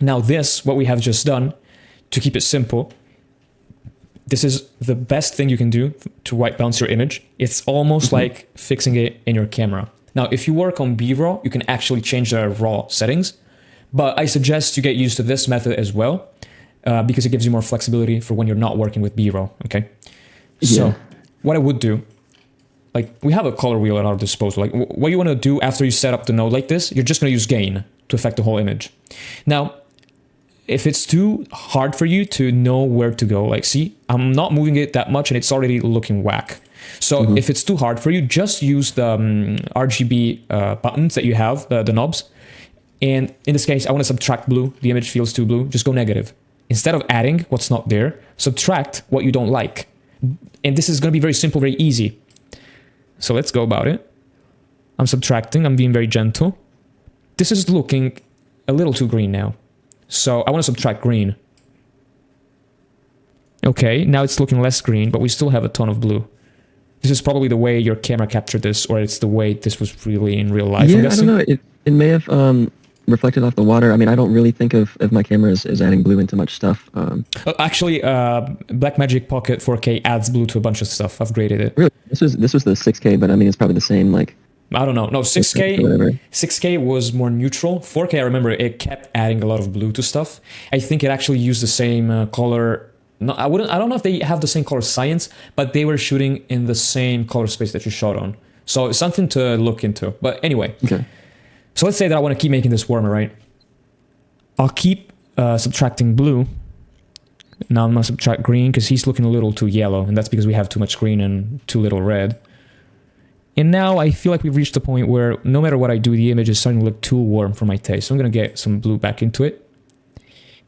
Now this, what we have just done, to keep it simple, this is the best thing you can do to white balance your image. It's almost like fixing it in your camera. Now, if you work on B-raw, you can actually change the raw settings, but I suggest you get used to this method as well, because it gives you more flexibility for when you're not working with B-raw, okay? So what I would do, like we have a color wheel at our disposal. Like what you want to do after you set up the node like this, you're just going to use gain to affect the whole image. Now, if it's too hard for you to know where to go, like see, I'm not moving it that much and it's already looking whack. So if it's too hard for you, just use the RGB buttons that you have, the knobs. And in this case, I want to subtract blue. The image feels too blue. Just go negative. Instead of adding what's not there, subtract what you don't like. And this is going to be very simple, very easy. So let's go about it. I'm subtracting. I'm being very gentle. This is looking a little too green now. So I want to subtract green. Okay, now it's looking less green, but we still have a ton of blue. This is probably the way your camera captured this, or it's the way this was really in real life. Yeah, I don't know. It may have reflected off the water. I mean, I don't really think of my camera as adding blue into much stuff. Actually, Blackmagic Pocket 4K adds blue to a bunch of stuff. I've graded it. Really? This was the 6K, but I mean, it's probably the same, like... I don't know. No, 6K was more neutral. 4K, I remember it kept adding a lot of blue to stuff. I think it actually used the same color. No, I don't know if they have the same color science, but they were shooting in the same color space that you shot on. So it's something to look into. But anyway, so let's say that I want to keep making this warmer, right? I'll keep subtracting blue. Now I'm going to subtract green because he's looking a little too yellow, and that's because we have too much green and too little red. And now I feel like we've reached the point where no matter what I do, the image is starting to look too warm for my taste. So I'm going to get some blue back into it.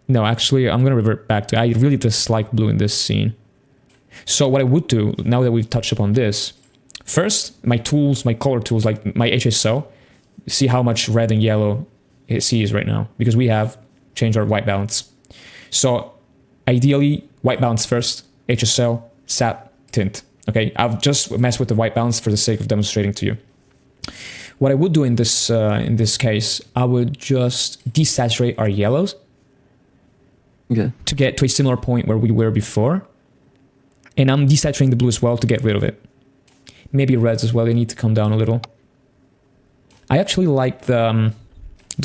No, actually, I'm going to revert back to... I really dislike blue in this scene. So what I would do, now that we've touched upon this, first, my tools, my color tools, like my HSL, see how much red and yellow it sees right now, because we have changed our white balance. So ideally, white balance first, HSL, sat, tint. Okay, I've just messed with the white balance for the sake of demonstrating to you. What I would do in this case, I would just desaturate our yellows to get to a similar point where we were before. And I'm desaturating the blue as well to get rid of it. Maybe reds as well, they need to come down a little. I actually like the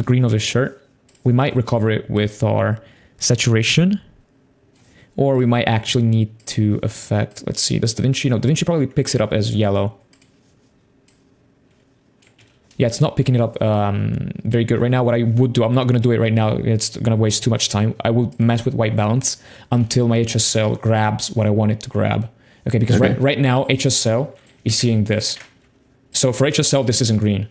green of his shirt. We might recover it with our saturation. Or we might actually need to affect, let's see, does DaVinci? No, DaVinci probably picks it up as yellow. Yeah, it's not picking it up very good right now. What I would do, I'm not going to do it right now. It's going to waste too much time. I will mess with white balance until my HSL grabs what I want it to grab. Okay, because right now, HSL is seeing this. So for HSL, this isn't green.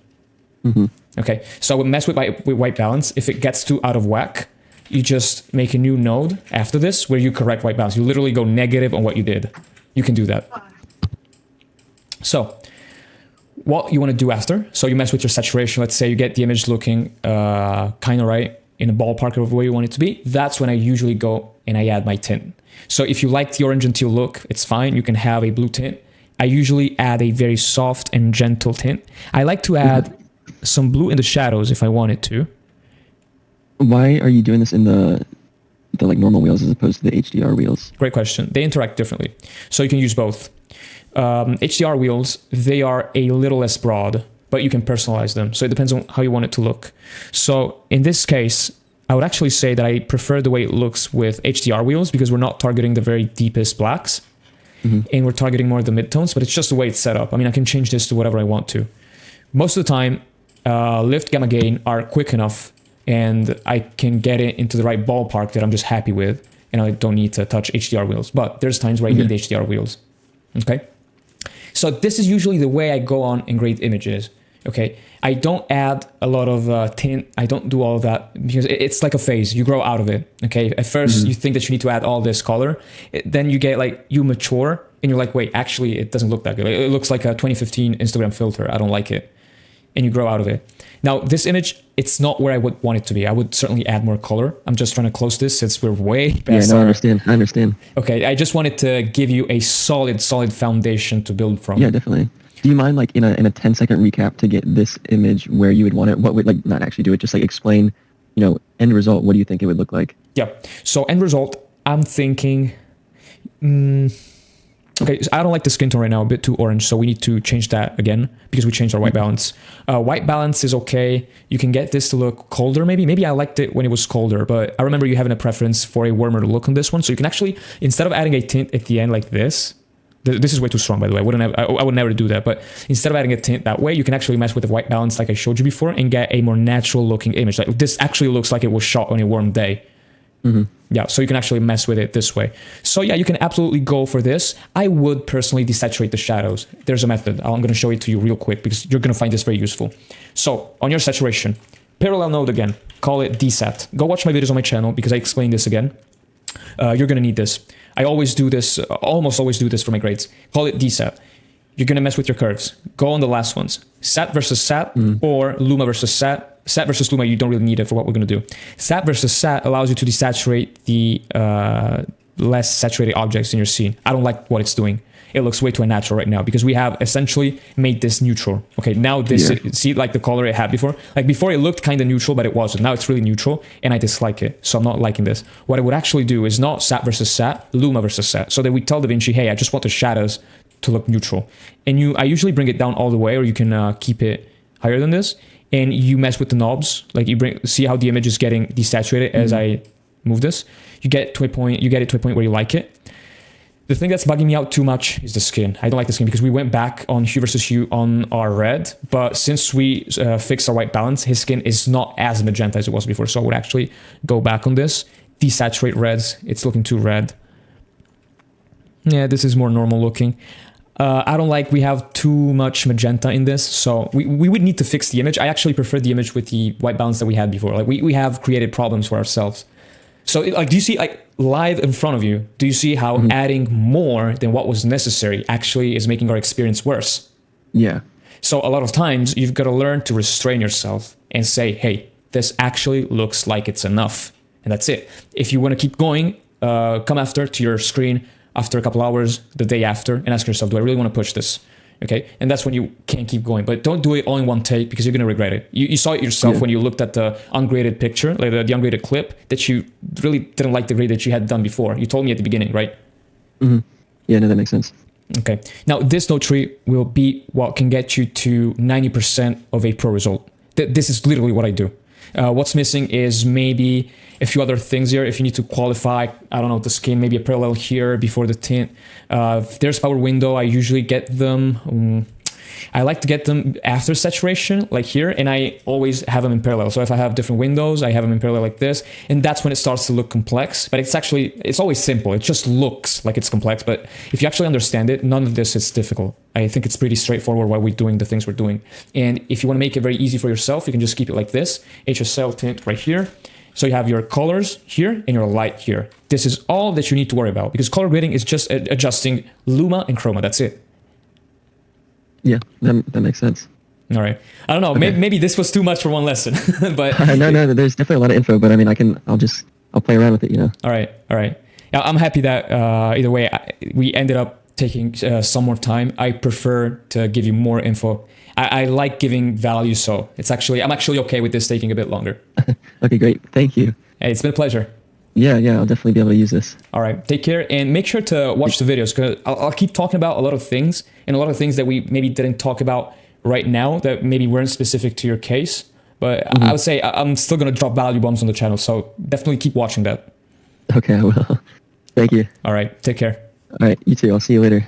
Okay, so I would mess with white balance. If it gets too out of whack, you just make a new node after this where you correct white balance. You literally go negative on what you did. You can do that. So what you want to do after, so you mess with your saturation. Let's say you get the image looking kind of right in the ballpark of where you want it to be. That's when I usually go and I add my tint. So if you like the orange and teal look, it's fine. You can have a blue tint. I usually add a very soft and gentle tint. I like to add some blue in the shadows if I wanted to. Why are you doing this in the like normal wheels as opposed to the HDR wheels? Great question. They interact differently. So you can use both. HDR wheels, they are a little less broad, but you can personalize them. So it depends on how you want it to look. So in this case, I would actually say that I prefer the way it looks with HDR wheels because we're not targeting the very deepest blacks and we're targeting more of the midtones, but it's just the way it's set up. I mean, I can change this to whatever I want to. Most of the time, lift, gamma, gain are quick enough and I can get it into the right ballpark that I'm just happy with, and I don't need to touch HDR wheels. But there's times where I need HDR wheels. Okay? So this is usually the way I go on and grade images. Okay? I don't add a lot of tint. I don't do all of that because it's like a phase. You grow out of it. Okay? At first, you think that you need to add all this color. Then you get like, you mature and you're like, wait, actually, it doesn't look that good. It looks like a 2015 Instagram filter. I don't like it. And you grow out of it. Now, this image, it's not where I would want it to be. I would certainly add more color. I'm just trying to close this since we're way past. Yeah, no, I understand. Okay, I just wanted to give you a solid foundation to build from. Yeah, definitely. Do you mind, like, in a 10-second recap to get this image where you would want it? What would, like, not actually do it, just like explain end result, what do you think it would look like? Yeah. So end result, I'm thinking, okay, so I don't like the skin tone right now, a bit too orange, so we need to change that again because we changed our white balance. White balance is okay. You can get this to look colder maybe. Maybe I liked it when it was colder, but I remember you having a preference for a warmer look on this one. So you can actually, instead of adding a tint at the end like this is way too strong, by the way. I would never do that. But instead of adding a tint that way, you can actually mess with the white balance like I showed you before and get a more natural looking image. Like this actually looks like it was shot on a warm day. Yeah, so you can actually mess with it this way. So yeah, you can absolutely go for this. I would personally desaturate the shadows. There's a method. I'm going to show it to you real quick because you're going to find this very useful. So on your saturation, parallel node again, call it desat. Go watch my videos on my channel because I explain this again. You're going to need this. I always do this, almost always do this for my grades. Call it desat. You're going to mess with your curves. Go on the last ones. Sat versus sat or luma versus sat. Sat versus luma, you don't really need it for what we're going to do. Sat versus sat allows you to desaturate the less saturated objects in your scene. I don't like what it's doing. It looks way too unnatural right now because we have essentially made this neutral. Okay, now this, see like the color it had before? Like before it looked kind of neutral, but it wasn't. Now it's really neutral and I dislike it. So I'm not liking this. What I would actually do is not sat versus sat, luma versus sat. So that we tell DaVinci, hey, I just want the shadows to look neutral. And I usually bring it down all the way, or you can keep it higher than this. And you mess with the knobs, like see how the image is getting desaturated as I move this. You get it to a point where you like it. The thing that's bugging me out too much is the skin. I don't like the skin because we went back on hue versus hue on our red, but since we fixed our white balance, his skin is not as magenta as it was before. So I would actually go back on this, desaturate reds. It's looking too red. Yeah, this is more normal looking. I don't like we have too much magenta in this, so we would need to fix the image. I actually prefer the image with the white balance that we had before. Like we have created problems for ourselves. So like, do you see like live in front of you, do you see how adding more than what was necessary actually is making our experience worse? Yeah. So a lot of times you've got to learn to restrain yourself and say, hey, this actually looks like it's enough. And that's it. If you want to keep going, come after to your screen after a couple hours, the day after, and ask yourself, do I really want to push this? Okay, and that's when you can keep going. But don't do it all in one take because you're going to regret it. You saw it yourself when you looked at the ungraded picture, like the ungraded clip, that you really didn't like the grade that you had done before. You told me at the beginning, right? Yeah, no, that makes sense. Okay, now this node tree will be what can get you to 90% of a pro result. This is literally what I do. What's missing is maybe a few other things here. If you need to qualify, I don't know, the skin, maybe a parallel here before the tint. If there's power window, I usually get them. I like to get them after saturation, like here, and I always have them in parallel. So if I have different windows, I have them in parallel like this, and that's when it starts to look complex. But it's always simple. It just looks like it's complex, but if you actually understand it, none of this is difficult. I think it's pretty straightforward why we're doing the things we're doing. And if you want to make it very easy for yourself, you can just keep it like this, HSL tint right here. So you have your colors here and your light here. This is all that you need to worry about because color grading is just adjusting luma and chroma. That's it. Yeah, that makes sense. All right. I don't know. Okay. Maybe this was too much for one lesson, but no, there's definitely a lot of info. But I mean, I'll play around with it. All right. I'm happy that either way we ended up taking some more time. I prefer to give you more info. I like giving value, so I'm actually okay with this taking a bit longer. Okay, great. Thank you. Hey, it's been a pleasure. Yeah, I'll definitely be able to use this. All right, take care and make sure to watch the videos because I'll keep talking about a lot of things and a lot of things that we maybe didn't talk about right now that maybe weren't specific to your case. But I would say I'm still going to drop value bombs on the channel, so definitely keep watching that. Okay, I will. Thank you. All right, take care. All right, you too. I'll see you later.